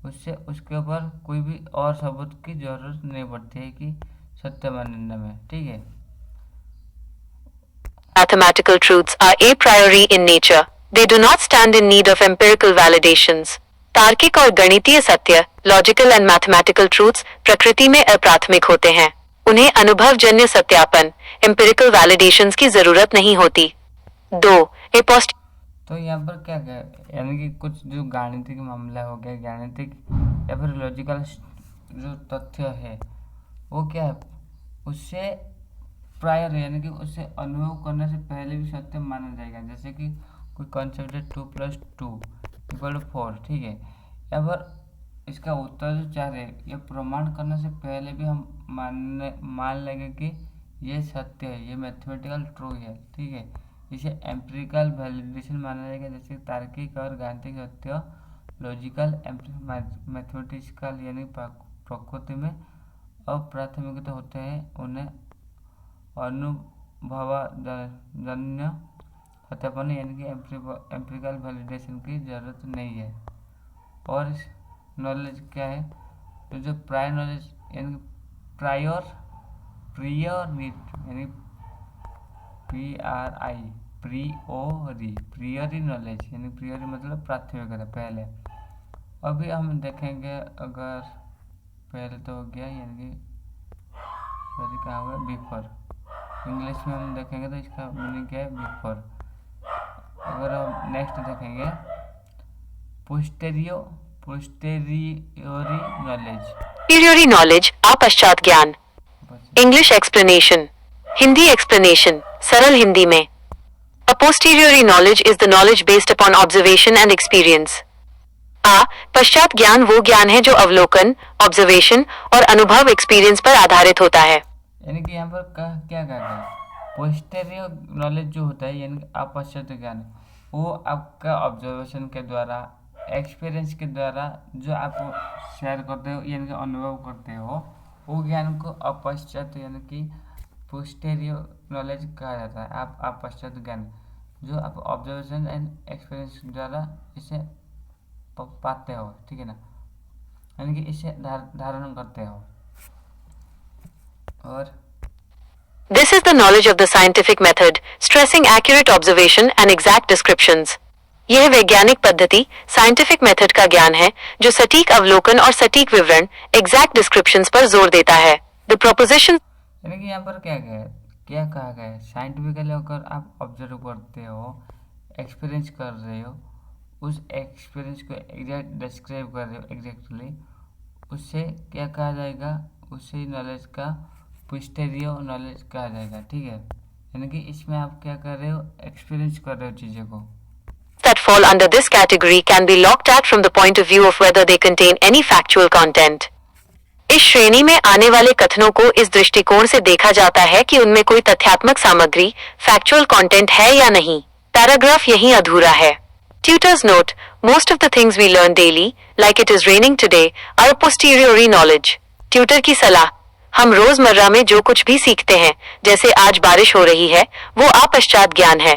उससे उसके ऊपर कोई भी और सबूत की जरूरत नहीं पड़ती है कि सत्य मानने में, ठीक है। Mathematical truths are a priori in nature. They do not stand in need of empirical validations. तार्किक और गणितीय सत्य, लॉजिकल एंड मैथमेटिकल ट्रूथ्स प्रकृति में अप्राथमिक होते हैं। उन्हें अनुभवजन्य सत्यापन, एम्पिरिकल वैलिडेशंस की जरूरत नहीं होती। 2. तो यहाँ पर क्या यानी कि कुछ जो गाणितिक मामला हो गया, गाणितिक या फिर लॉजिकल जो तथ्य है वो क्या है, उससे प्रायर यानी कि उससे अनुभव करने से पहले भी सत्य माना जाएगा। जैसे कि कोई कॉन्सेप्ट है 2 + 2 = 4, ठीक है। यहाँ पर इसका उत्तर जो 4 है, ये प्रमाण करने से पहले भी हम मान लेंगे कि ये सत्य है, ये मैथमेटिकल ट्रू है, ठीक है। इसे एम्पिरिकल वैलिडेशन माना जाएगा, जैसे तार्किक और गाणितिक सत्य लॉजिकल मैथमेटिकल यानी प्रकृति में अप्राथमिकता होते हैं, उन्हें अनुभवजन्य सत्यापन यानी कि एम्पिरिकल वैलिडेशन की जरूरत नहीं है। और नॉलेज क्या है, तो जो प्रायर नॉलेज यानी यानी प्रियोरी नॉलेज यानी प्रियोरी मतलब प्राथमिकता पहले। अभी हम देखेंगे, अगर पहले तो हो गया यानी कि सॉरी कहाँ हुआ, बिफोर। इंग्लिश में हम देखेंगे तो इसका मीनिंग क्या है, बिफोर। अगर हम नेक्स्ट देखेंगे पोस्टेरियोरी नॉलेज। पोस्टीरियरी नॉलेज आपश्चात ज्ञान। इंग्लिश एक्सप्लेनेशन, हिंदी एक्सप्लेनेशन, सरल हिंदी में। A posteriori knowledge is the knowledge based upon observation and experience. पश्चात ज्ञान वो ज्ञान है जो अवलोकन, ऑब्जर्वेशन और अनुभव एक्सपीरियंस पर आधारित होता है। यानी कि यहाँ पर क्या कहा गया, पोस्टेरियर नॉलेज जो होता है यानी कि अपश्चात ज्ञान, वो आपका ऑब्जर्वेशन के द्वारा, एक्सपीरियंस के द्वारा जो आप शेयर करते हो यानी कि अनुभव करते हो, वो ज्ञान को अपश्चात यानी कि पोस्टेरियर नॉलेज कहा जाता है। आप अपश्चात ज्ञान जो आप ऑब्जर्वेशन एंड एक्सपीरियंस द्वारा इसे पाते हो, ठीक है ना, यानी कि इसे धारण करते हो। और This is the knowledge of the scientific method, stressing accurate observation and exact descriptions. यह वैज्ञानिक पद्धति साइंटिफिक मेथड का ज्ञान है जो सटीक अवलोकन और सटीक विवरण एग्जैक्ट डिस्क्रिप्शंस पर जोर देता है। The proposition यानी कि यहाँ पर क्या कहा गया है, साइंटिफिकली अगर आप ऑब्जर्व करते हो, एक्सपीरियंस कर रहे हो, उस एक्सपीरियंस को एग्जैक्ट डिस्क्राइब कर रहे हो एग्जैक्टली, उससे क्या कहा जाएगा, उसी नॉलेज का पोस्टेरियर नॉलेज कहा जाएगा, ठीक है। यानी कि इसमें आप क्या कर रहे हो, एक्सपीरियंस कर रहे हो चीज़ों को। that fall under this category can be looked at from the point of view of whether they contain any factual content. इस श्रेणी में आने वाले कथनों को इस दृष्टिकोण से देखा जाता है कि उनमें कोई तथ्यात्मक सामग्री फैक्चुअल कंटेंट है या नहीं। पैराग्राफ यहीं अधूरा है। Tutor's note: most of the things we learn daily, like it is raining today, are a posteriori knowledge. Tutor की सलाह: हम रोजमर्रा में जो कुछ भी सीखते हैं, जैसे आज बारिश हो रही है, वो आपश्चात ज्ञान है।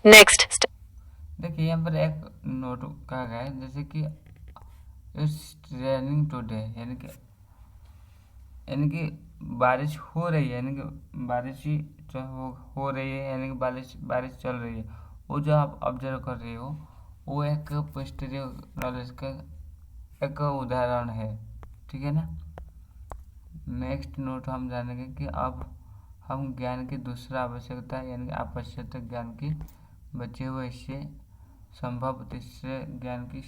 नेक्स्ट देखिए यहाँ पर एक नोट कहा गया है, जैसे कि इट्स रेनिंग टुडे यानी कि बारिश हो रही है, यानी कि बारिश ही हो रही है, यानी कि बारिश चल रही है। वो जो आप ऑब्जर्व कर रहे हो वो एक पोस्टीरियर नॉलेज का एक उदाहरण है, ठीक है ना। नेक्स्ट नोट हम जानेंगे कि अब हम ज्ञान की दूसरा आवश्यकता यानी कि अपश्चात ज्ञान की बचे हुए हिस्से संभव तीसरे ज्ञान की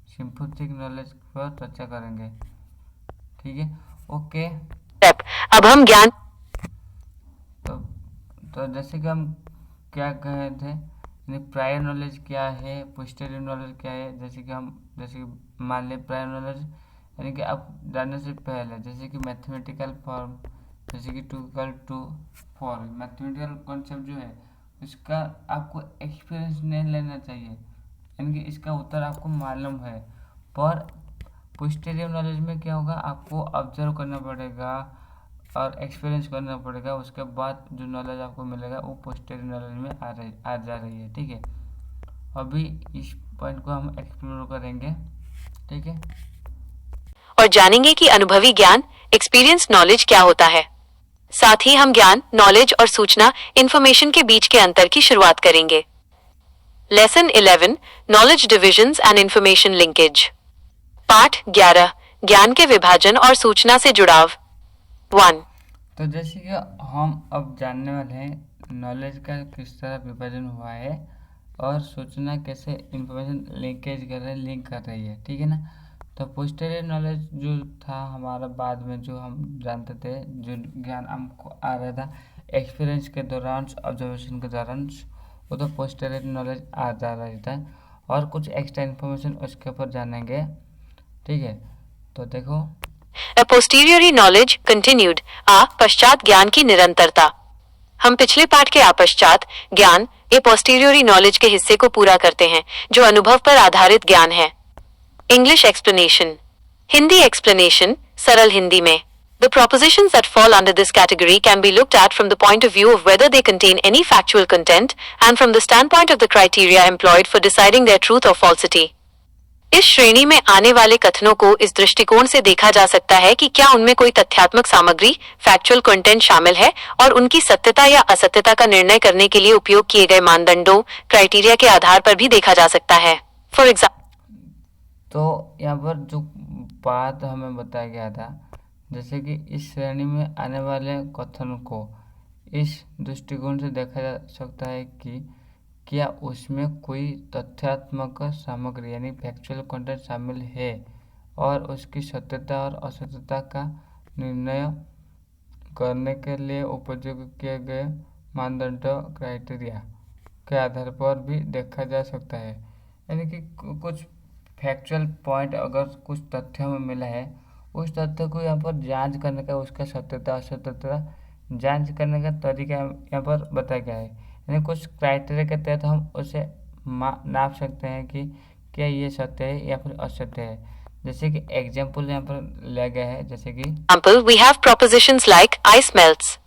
सिंथेटिक नॉलेज पर चर्चा करेंगे, ठीक है। ओके, अब हम ज्ञान तो जैसे कि हम क्या कहे थे, प्रायर नॉलेज क्या है, पोस्टीरियर नॉलेज क्या है। जैसे कि मान लें प्रायर नॉलेज यानी कि आप जानने से पहले, जैसे कि मैथमेटिकल फॉर्म, जैसे कि 2 मैथमेटिकल कॉन्सेप्ट जो है उसका आपको एक्सपीरियंस नहीं लेना चाहिए, यानी कि इसका उत्तर आपको मालूम है। पर पोस्टीरियर नॉलेज में क्या होगा, आपको ऑब्जर्व करना पड़ेगा और एक्सपीरियंस करना पड़ेगा, उसके बाद जो नॉलेज आपको मिलेगा वो पोस्टीरियर नॉलेज में आ जा रही है, ठीक है। अभी इस पॉइंट को हम एक्सप्लोर करेंगे, ठीक है, और जानेंगे कि अनुभवी ज्ञान एक्सपीरियंस नॉलेज क्या होता है। साथ ही हम ज्ञान, नॉलेज और सूचना इंफॉर्मेशन के बीच के अंतर की शुरुआत करेंगे। Lesson 11 knowledge divisions and information linkage. पाठ 11 ज्ञान के विभाजन और सूचना से जुड़ाव। 1 तो जैसे कि हम अब जानने वाले हैं नॉलेज का किस तरह विभाजन हुआ है और सूचना कैसे इंफॉर्मेशन लिंकेज कर रही है, लिंक कर रही है, ठीक है ना। तो पोस्टीरियर नॉलेज जो था हमारा बाद में जो हम जानते थे, जो ज्ञान हमको आ रहा था एक्सपीरियंस के दौरान, ऑब्जर्वेशन के दौरान, वो तो पोस्टीरियर नॉलेज आ जा रहा था। और कुछ एक्स्ट्रा इन्फॉर्मेशन उसके ऊपर जानेंगे, ठीक है। तो देखो A posteriori knowledge continued. पश्चात ज्ञान की निरंतरता। हम पिछले पाठ के पश्चात ज्ञान ए पोस्टीरियोरी नॉलेज के हिस्से को पूरा करते हैं जो अनुभव पर आधारित ज्ञान है। English explanation. हिंदी एक्सप्लेनेशन सरल हिंदी में। The propositions that fall under this category can be looked at from the point of view of whether they contain any factual content and from the standpoint of the criteria employed for deciding their truth or falsity. इस श्रेणी में आने वाले कथनों को इस दृष्टिकोण से देखा जा सकता है कि क्या उनमें कोई तथ्यात्मक सामग्री फैक्चुअल कंटेंट शामिल है और उनकी सत्यता या असत्यता का निर्णय करने के लिए उपयोग किए गए मानदंडों क्राइटेरिया के आधार पर भी देखा जा सकता है। फॉर एग्जाम्पल तो यहाँ पर जो बात हमें बताया गया था, जैसे कि इस श्रेणी में आने वाले कथन को इस दृष्टिकोण से देखा जा सकता है कि क्या उसमें कोई तथ्यात्मक सामग्री यानी फैक्चुअल कंटेंट शामिल है और उसकी सत्यता और असत्यता का निर्णय करने के लिए उपयोग किए गए मानदंड क्राइटेरिया के आधार पर भी देखा जा सकता है। यानी कि कुछ फैक्चुअल पॉइंट अगर कुछ तथ्यों में मिला है, उस तथ्य को यहाँ पर जांच करने का, उसका सत्यता असत्यता जांच करने का तरीका यहाँ पर बताया गया है। यानी कुछ क्राइटेरिया के तहत हम उसे नाप सकते हैं कि क्या ये सत्य है या फिर असत्य है। जैसे कि एग्जाम्पल यहाँ पर लिया गया है, जैसे कि example we have propositions like ice melts,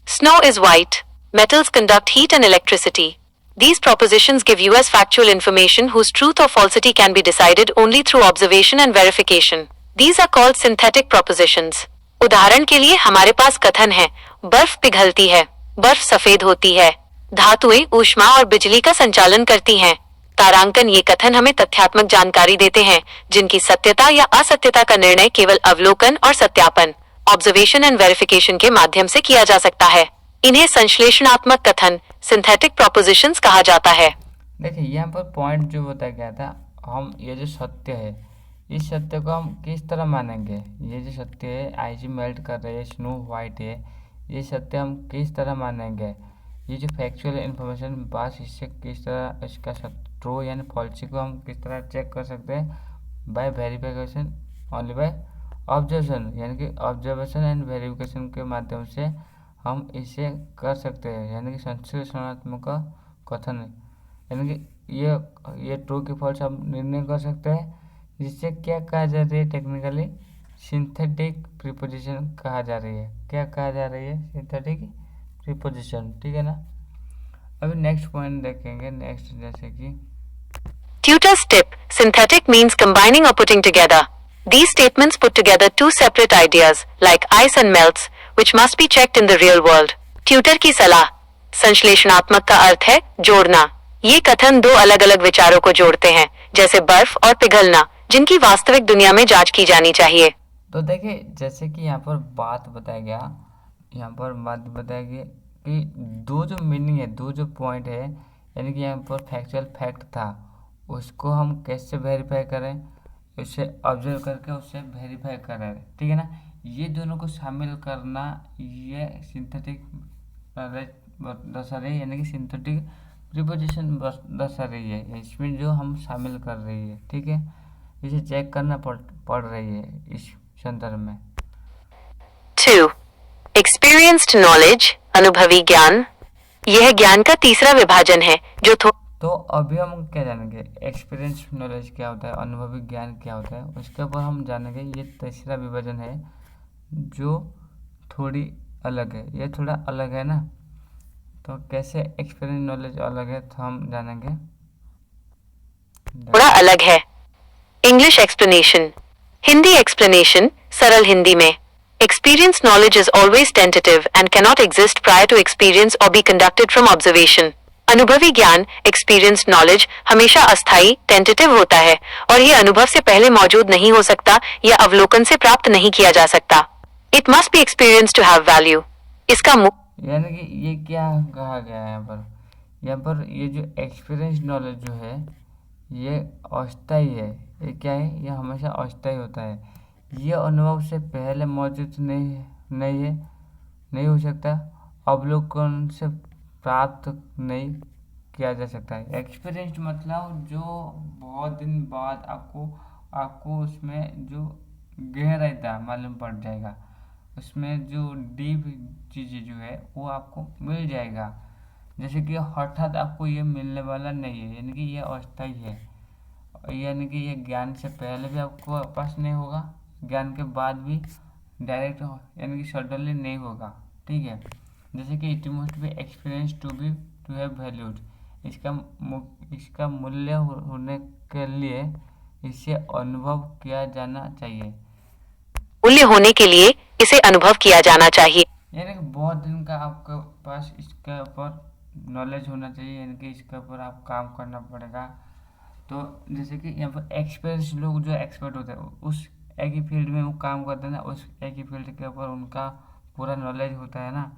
snow is white, metals conduct heat and electricity. These propositions give you as factual information whose truth or falsity can be decided only through observation and verification. These are called synthetic propositions. उदाहरण के लिए हमारे पास कथन है, बर्फ पिघलती है, बर्फ सफेद होती है, धातुएं ऊष्मा और बिजली का संचालन करती हैं। तारांकन ये कथन हमें तथ्यात्मक जानकारी देते हैं जिनकी सत्यता या असत्यता का निर्णय केवल अवलोकन और सत्यापन ऑब्जर्वेशन एंड वेरिफिकेशन के माध्यम से किया जा सकता है। इन्हें संश्लेषणात्मक कथन सिंथेटिक प्रोपोजिशंस कहा जाता है। देखिए यहाँ पर पॉइंट जो बताया गया था, हम ये जो सत्य है, इस सत्य को हम किस तरह मानेंगे। ये जो सत्य है, आइस मेल्ट कर रही है, स्नो वाइट है, ये सत्य हम किस तरह मानेंगे। ये जो फैक्चुअल इन्फॉर्मेशन बस इससे किस तरह इसका ट्रू यानी फॉल्सी को हम किस तरह चेक कर सकते हैं, by verification only by observation, यानी कि ऑब्जर्वेशन एंड वेरिफिकेशन के माध्यम से हम इसे कर सकते हैं। यानी कि संश्लेषणात्मक कथन है, यानी कि ये ट्रू की फॉल्स हम निर्णय कर सकते हैं, जिससे क्या कहा जा रही है, टेक्निकली सिंथेटिक प्रीपोजिशन कहा जा रही है। क्या कहा जा रही है, सिंथेटिक प्रीपोजिशन, ठीक है ना। अभी नेक्स्ट पॉइंट देखेंगे, नेक्स्ट जैसे कि Tutor's tip: synthetic means combining or putting together. These statements put together two separate ideas, like ice and melts, which must be checked in the real world. Tutor की सलाह। संश्लेषणात्मक का अर्थ है जोड़ना। ये कथन दो अलग अलग विचारों को जोड़ते हैं, जैसे बर्फ और पिघलना, जिनकी वास्तविक दुनिया में जांच की जानी चाहिए। तो देखिए जैसे कि यहाँ पर बात बताया गया, यहाँ पर बात बताया गया कि दो जो मीनिंग है, दो जो पॉइंट है, यानी कि यहाँ पर फैक्चुअल फैक्ट था, उसको हम कैसे वेरीफाई करें, उसे ऑब्जर्व करके उसे वेरीफाई करें, ठीक है ना। ये दोनों को शामिल करना ये सिंथेटिक दर्शा रही है, यानी कि सिंथेटिक प्रीपोजिशन दर्शा रही है। इसमें जो हम शामिल कर रही है, ठीक है, इसे चेक करना पड़ रही है इस संदर्भ में। 2. Experienced knowledge, अनुभवी ज्ञान। यह ज्ञान का तीसरा विभाजन है जो तो अभी हम क्या जानेंगे, एक्सपीरियंस नॉलेज क्या होता है, अनुभवी ज्ञान क्या होता है, उसके ऊपर हम जानेंगे। ये तीसरा विभाजन है जो थोड़ी अलग है, ये थोड़ा अलग है ना। तो कैसे एक्सपीरियंस नॉलेज अलग है, तो हम जानेंगे। थोड़ा अलग है। English explanation. हिंदी एक्सप्लेनेशन सरल हिंदी में। Experience knowledge is always tentative and cannot exist prior to experience or be conducted from observation. अनुभवी ज्ञान experienced knowledge हमेशा अस्थायी टेंटेटिव होता है और ये अनुभव से पहले मौजूद नहीं हो सकता या अवलोकन से प्राप्त नहीं किया जा सकता। It must be experienced to have value. इसका यानी कि ये क्या कहा गया है यहाँ पर ये जो एक्सपीरियंस नॉलेज जो है ये अस्थायी है। ये क्या है, ये हमेशा अस्थायी होता है। ये अनुभव से पहले मौजूद नहीं हो सकता, अवलोकन से प्राप्त नहीं किया जा सकता है। एक्सपीरियंस मतलब जो बहुत दिन बाद आपको उसमें जो गहराईता मालूम पड़ जाएगा, उसमें जो डीप चीज़ें जो है वो आपको मिल जाएगा। जैसे कि हठात आपको ये मिलने वाला नहीं है, यानी कि ये अस्थायी है, यानी कि ये ज्ञान से पहले भी आपको पास नहीं होगा, ज्ञान के बाद भी डायरेक्ट यानी कि सडनली नहीं होगा। ठीक है, जैसे कि it must be experience to have valued, इसका मूल्य होने के लिए इसे अनुभव किया जाना चाहिए। मूल्य होने के लिए इसे अनुभव किया जाना चाहिए। यानी कि बहुत दिन का आपके पास इसके ऊपर नॉलेज होना चाहिए, यानी कि इसके ऊपर आप काम करना पड़ेगा। तो जैसे कि यहाँ पर एक्सपीरियंस लोग जो एक्सपर्ट होते हैं उस एक ही फील्ड में वो काम करते हैं ना, उस एक ही फील्ड के ऊपर उनका पूरा नॉलेज होता है ना,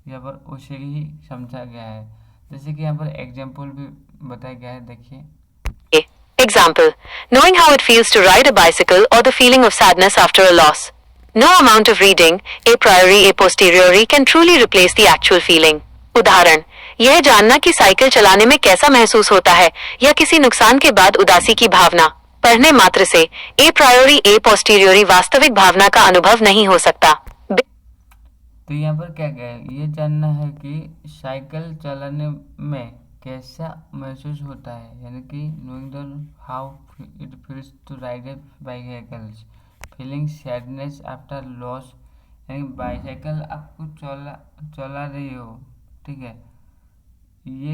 यहाँ पर उसे ही समझा गया है। जैसे कि यहाँ पर एग्जाम्पल भी बताया गया है, देखिए। Example, knowing how it feels to ride a bicycle or the feeling of sadness after a loss. No amount of reading, a priori a posteriori, can truly replace the actual feeling. उदाहरण, यह जानना कि cycle चलाने में कैसा महसूस होता है या किसी नुकसान के बाद उदासी की भावना, पढ़ने मात्र से ए प्रायोरी ए पोस्टीरियोरी वास्तविक भावना का अनुभव नहीं हो सकता। तो यहाँ पर क्या क्या है, ये जानना है कि साइकिल चलाने में कैसा महसूस होता है, यानी कि knowing the how it feels to ride a bicycles, feeling sadness after loss, यानी बाइसाइकिल आपको चला रही हो, ठीक है, ये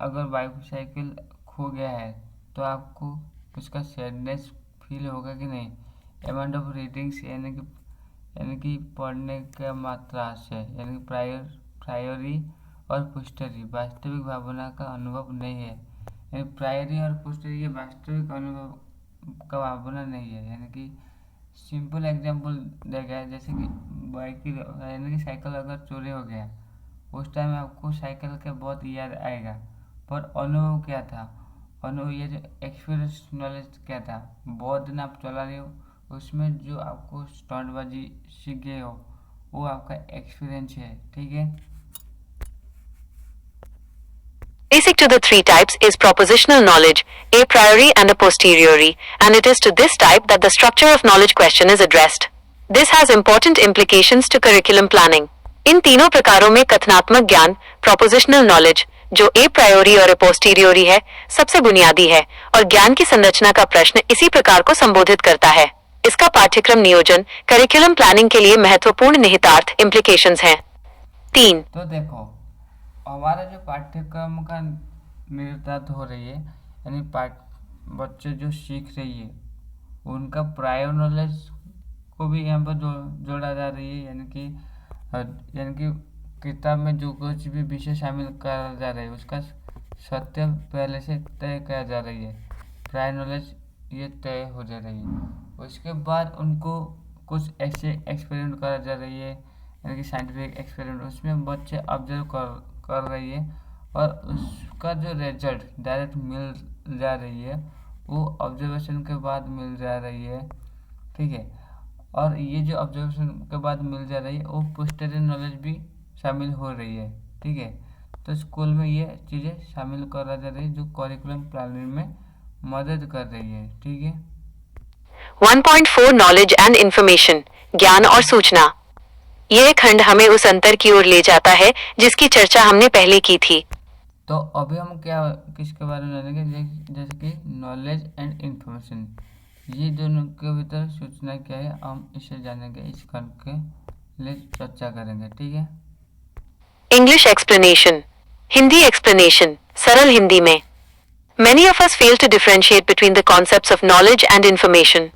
अगर बाइसाइकिल खो गया है तो आपको उसका सैडनेस फील होगा कि नहीं। अमाउंट ऑफ रीडिंग्स, यानी कि पढ़ने का मात्रा से, यानी कि प्रायोरी और पुस्टरी वास्तविक भावना का अनुभव नहीं है, यानी प्रायोरी और पुस्टरी ये वास्तविक अनुभव का भावना नहीं है। यानी कि सिंपल एग्जांपल देखा है, जैसे कि बाइक की यानी कि साइकिल अगर चोरी हो गया, उस टाइम आपको साइकिल के बहुत याद आएगा, पर अनुभव क्या था, अनुभव ये जो एक्सपीरियंस नॉलेज क्या था, बहुत दिन आप चला रहे हो, उसमें जो आपको स्टंटबाजी सीख गए हो वो आपका एक्सपीरियंस है। ठीक है, Basic to the three types is propositional knowledge, a priori and a posteriori, and it is to this type that the structure of knowledge question is addressed. This has important implications to curriculum planning. इन तीनों प्रकारों में कथनात्मक ज्ञान, propositional knowledge, जो a priori और a posteriori है, सबसे बुनियादी है और ज्ञान की संरचना का प्रश्न इसी प्रकार को संबोधित करता है। इसका पाठ्यक्रम नियोजन, करिकुलम प्लानिंग के लिए महत्वपूर्ण निहितार्थ implications हैं। 3. तो देखो हमारा जो पाठ्यक्रम का निर्धारित हो रही है, यानी बच्चे जो सीख रही है उनका प्रायर नॉलेज को भी यहाँ पर जोड़ा जा रही है, यानी कि किताब में जो कुछ भी विषय शामिल करा जा रहा है उसका सत्य पहले से तय किया जा रही है, प्रायर नॉलेज ये तय हो जा रही है। उसके बाद उनको कुछ ऐसे एक्सपेरिमेंट करा जा रही है, यानी कि साइंटिफिक एक्सपेरिमेंट, उसमें बच्चे ऑब्जर्व कर रही है और उसका जो रिजल्ट डायरेक्ट मिल जा रही है वो ऑब्जर्वेशन के बाद मिल जा रही है। ठीक है, और ये जो ऑब्जर्वेशन के बाद मिल जा रही है वो पोस्टरी नॉलेज भी शामिल हो रही है। ठीक है, तो स्कूल में ये चीज़ें शामिल करा जा रही है जो करिकुलम प्लानिंग में मदद कर रही है। ठीक है, 1.4 नॉलेज एंड इंफॉर्मेशन, ज्ञान और सूचना। यह खंड हमें उस अंतर की ओर ले जाता है जिसकी चर्चा हमने पहले की थी। तो अभी हम किसके बारे में जानेंगे, जैसे कि नॉलेज एंड इंफॉर्मेशन, ये दोनों के भीतर सूचना क्या है हम इसे जानेंगे, इस खंड के लिए चर्चा करेंगे। ठीक है, इंग्लिश एक्सप्लेनेशन, हिंदी एक्सप्लेनेशन, सरल हिंदी में। Many of us fail to differentiate between the concepts of knowledge and information.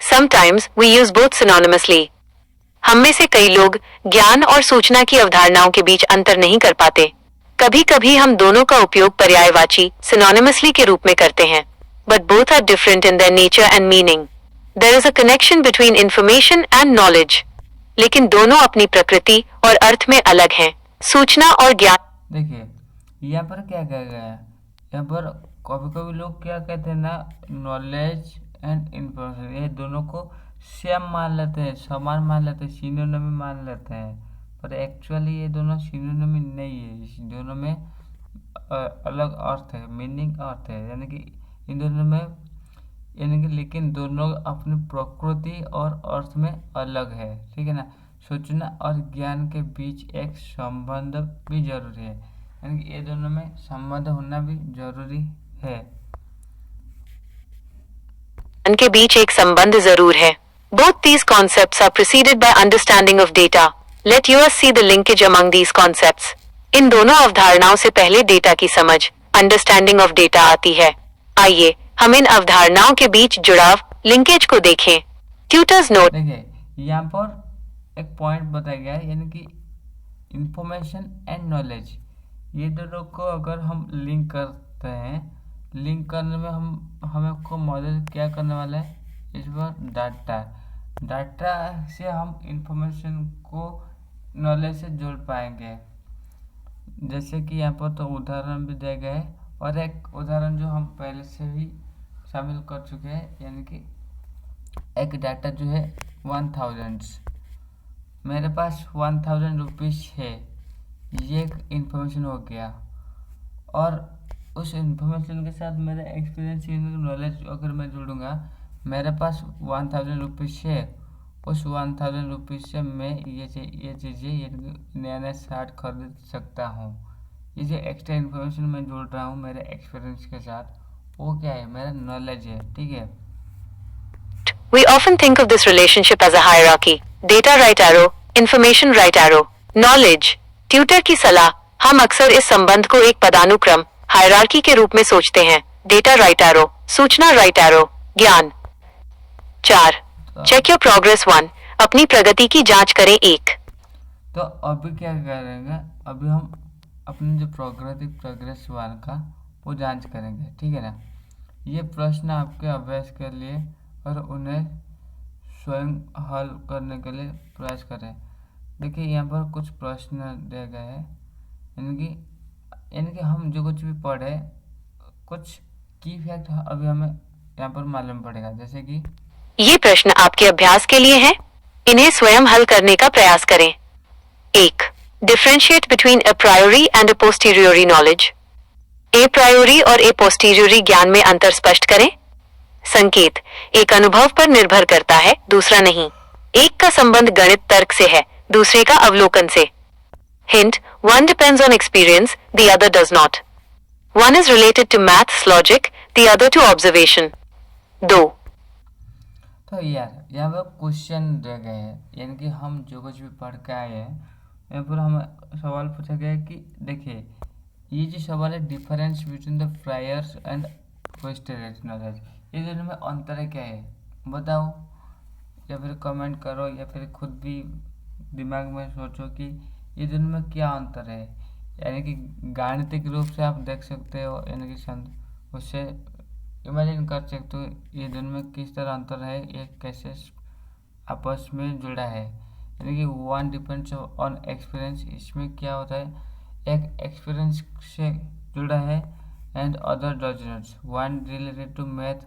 Sometimes we use both synonymously. हम में से कई लोग ज्ञान और सूचना की अवधारणाओं के बीच अंतर नहीं कर पाते। कभी कभी हम दोनों का उपयोग पर्यायवाची synonymously के रूप में करते हैं, but both are different in their nature and meaning. There is a connection between information and knowledge. लेकिन दोनों अपनी प्रकृति और अर्थ में अलग हैं। सूचना और ज्ञान। देखिए यहाँ पर क्या कहा गया है, यहाँ पर कभी कभी लोग क्या कहते हैं ना, नॉलेज एंड इंफॉर्मेशन ये दोनों को सेम मान लेते हैं, समान मान लेते हैं, सिनोनिम मान लेते हैं, पर एक्चुअली ये दोनों सिनोनिम नहीं है, इस दोनों में अलग अर्थ है, मीनिंग अर्थ है। यानी कि इन दोनों में यानी कि लेकिन दोनों अपनी प्रकृति और अर्थ में अलग है, ठीक है ना। सूचना और ज्ञान के बीच एक संबंध भी जरूरी है, यानी कि ये दोनों में संबंध होना भी जरूरी है। उनके बीच एक संबंध जरूर है। Both these concepts are preceded by understanding of data. Let us see the linkage among these concepts. इन दोनों अवधारणाओं से पहले डेटा की समझ, अंडरस्टैंडिंग ऑफ डेटा आती है। आइए हम इन अवधारणाओं के बीच जुड़ाव, लिंकेज को देखें। Tutors note. देखिए यहाँ पर एक पॉइंट बताया गया है, यानी कि इंफॉर्मेशन एंड नॉलेज, ये दोनों को अगर हम लिंक करते हैं, लिंक करने में हमें को मदद क्या करने वाला है, इस बार डाटा से हम इंफॉर्मेशन को नॉलेज से जोड़ पाएंगे। जैसे कि यहाँ पर तो उदाहरण भी दिया गया है, और एक उदाहरण जो हम पहले से ही शामिल कर चुके हैं, यानी कि एक डाटा जो है 1000, मेरे पास 1000 रुपीज़ है, ये एक इंफॉर्मेशन हो गया। और उस इंफॉर्मेशन के साथ मेरा एक्सपीरियंस नॉलेज अगर मैं जोड़ूंगा, मेरे पास 1000 रुपीज़ है, उस 1000 रुपीज़ से मैं ये चीज़ें ये नया नया शर्ट खरीद सकता हूँ। ये जो एक्स्ट्रा इन्फॉर्मेशन मैं जोड़ रहा हूँ मेरे एक्सपीरियंस के साथ, वो क्या है, मेरा नॉलेज है, ठीक है। We often think of this relationship as a hierarchy. Data right arrow, information right arrow, knowledge. Tutor की सलाह, हम अक्सर इस संबंध को एक पदानुक्रम, हायरार्की के रूप में सोचते हैं। डेटा राइट एरो, सूचना राइट एरो, ज्ञान। 4. Check your progress 1. अपनी प्रगति की जांच करें 1. तो अभी क्या करेंगे, अभी हम अपनी जो प्रोग्रेस 1 का वो जांच करेंगे, ठीक है ना। ये प्रश्न आपके अभ्यास के लिए और उन्हें स्वयं हल करने के लिए प्रयास करें। देखिए यहाँ पर कुछ प्रश्न दिए गए हैं, यानी कि हम जो कुछ भी पढ़े, कुछ की फैक्ट अभी हमें यहाँ पर मालूम पड़ेगा। जैसे कि ये प्रश्न आपके अभ्यास के लिए हैं, इन्हें स्वयं हल करने का प्रयास करें। 1. Differentiate between a priori and a posteriori knowledge. A priori और ए पोस्टीरियोरी ज्ञान में अंतर स्पष्ट करें। संकेत, एक अनुभव पर निर्भर करता है, दूसरा नहीं। एक का संबंध गणित तर्क से है, दूसरे का अवलोकन से। Hint, one depends on experience, the other does not. One is related to maths logic, the other to observation. 2. तो यार यहाँ पर क्वेश्चन दिए गए हैं, यानी कि हम जो कुछ भी पढ़ के आए हैं, यहाँ पर हमें सवाल पूछा गया है कि देखिए ये जो सवाल है, difference between the priors and posterior knowledge, ये दोनों में अंतर क्या है बताओ, या फिर कमेंट करो, या फिर खुद भी दिमाग में सोचो कि ये दोनों में क्या अंतर है। यानी कि गाणितिक रूप से आप देख सकते हो, यानी कि उससे इमेजिन कर सकते हो ये दोनों में किस तरह अंतर है, ये कैसे आपस में जुड़ा है। यानी कि वन डिपेंड्स ऑन एक्सपीरियंस, इसमें क्या होता है, एक एक्सपीरियंस से जुड़ा है, and other does not, one related to math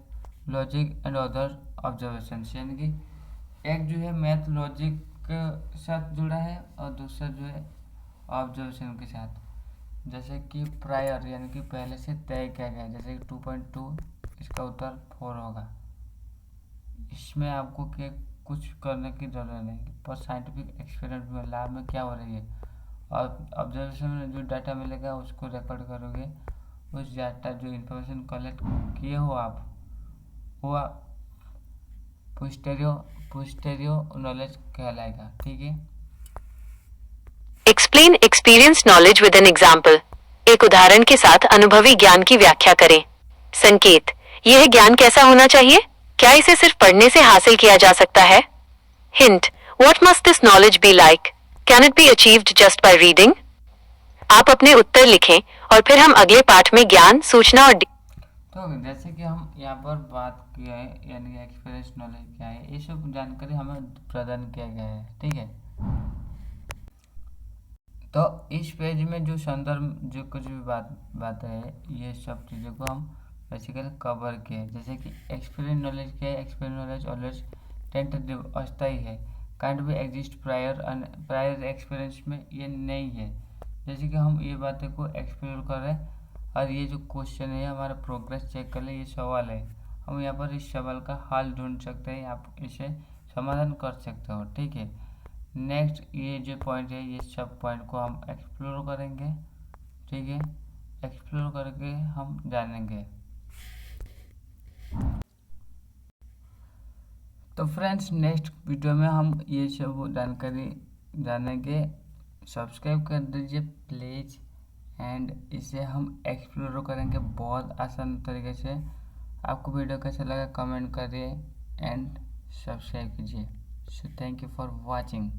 logic and other observation. यानी कि एक जो है मैथ लॉजिक के साथ जुड़ा है और दूसरा जो है ऑब्जर्वेशन के साथ। जैसे कि प्रायर यानी कि पहले से तय किया गया, जैसे कि 2.2, इसका उत्तर 4 होगा। इसमें आपको क्या कुछ करने की ज़रूरत नहीं, पर साइंटिफिक एक्सपेरिमेंट में लैब में क्या हो रही है, और ऑब्जर्वेशन में जो डाटा मिलेगा उसको रिकॉर्ड करोगे, उस डाटा जो इंफॉर्मेशन कलेक्ट किए हो आप, वो पोस्टीरियो नॉलेज कहलाएगा, ठीक है। Explain experience knowledge with an example. एक उदाहरण के साथ अनुभवी ज्ञान की व्याख्या करें। संकेत, यह ज्ञान कैसा होना चाहिए? क्या इसे सिर्फ पढ़ने से हासिल किया जा सकता है? Hint, what must this knowledge be like? Can it be achieved just by reading? आप अपने उत्तर लिखें और फिर हम अगले पाठ में ज्ञान, सूचना और तो जैसे कि हम यहाँ पर बात किया है, यानी एक्सपीरियंस नॉलेज क्या है, ये सब जानकारी हमें प्रदान किया गया है, ठीक है। तो इस पेज में जो संदर्भ जो कुछ भी बात है, ये सब चीज़ों को हम बेसिकली कवर किए। जैसे कि एक्सपीरियंस नॉलेज क्या है, एक्सपीरियंस नॉलेज ऑलवेज टेंटेटिव, अस्थायी है, can't be exist prior experience में ये नहीं है। जैसे कि हम ये बातें को एक्सप्लोर कर रहे हैं, और ये जो क्वेश्चन है हमारा प्रोग्रेस चेक कर ले, ये सवाल है, हम यहाँ पर इस सवाल का हल ढूंढ सकते हैं, आप इसे समाधान कर सकते हो। ठीक है, नेक्स्ट ये जो पॉइंट है ये सब पॉइंट को हम एक्सप्लोर करेंगे। ठीक है, एक्सप्लोर करके हम जानेंगे। तो फ्रेंड्स नेक्स्ट वीडियो में हम ये सब जानकारी जानेंगे। सब्सक्राइब कर दीजिए प्लीज़, एंड इसे हम एक्सप्लोर करेंगे बहुत आसान तरीके से। आपको वीडियो कैसा लगा कमेंट करिए एंड सब्सक्राइब कीजिए। So thank you for watching.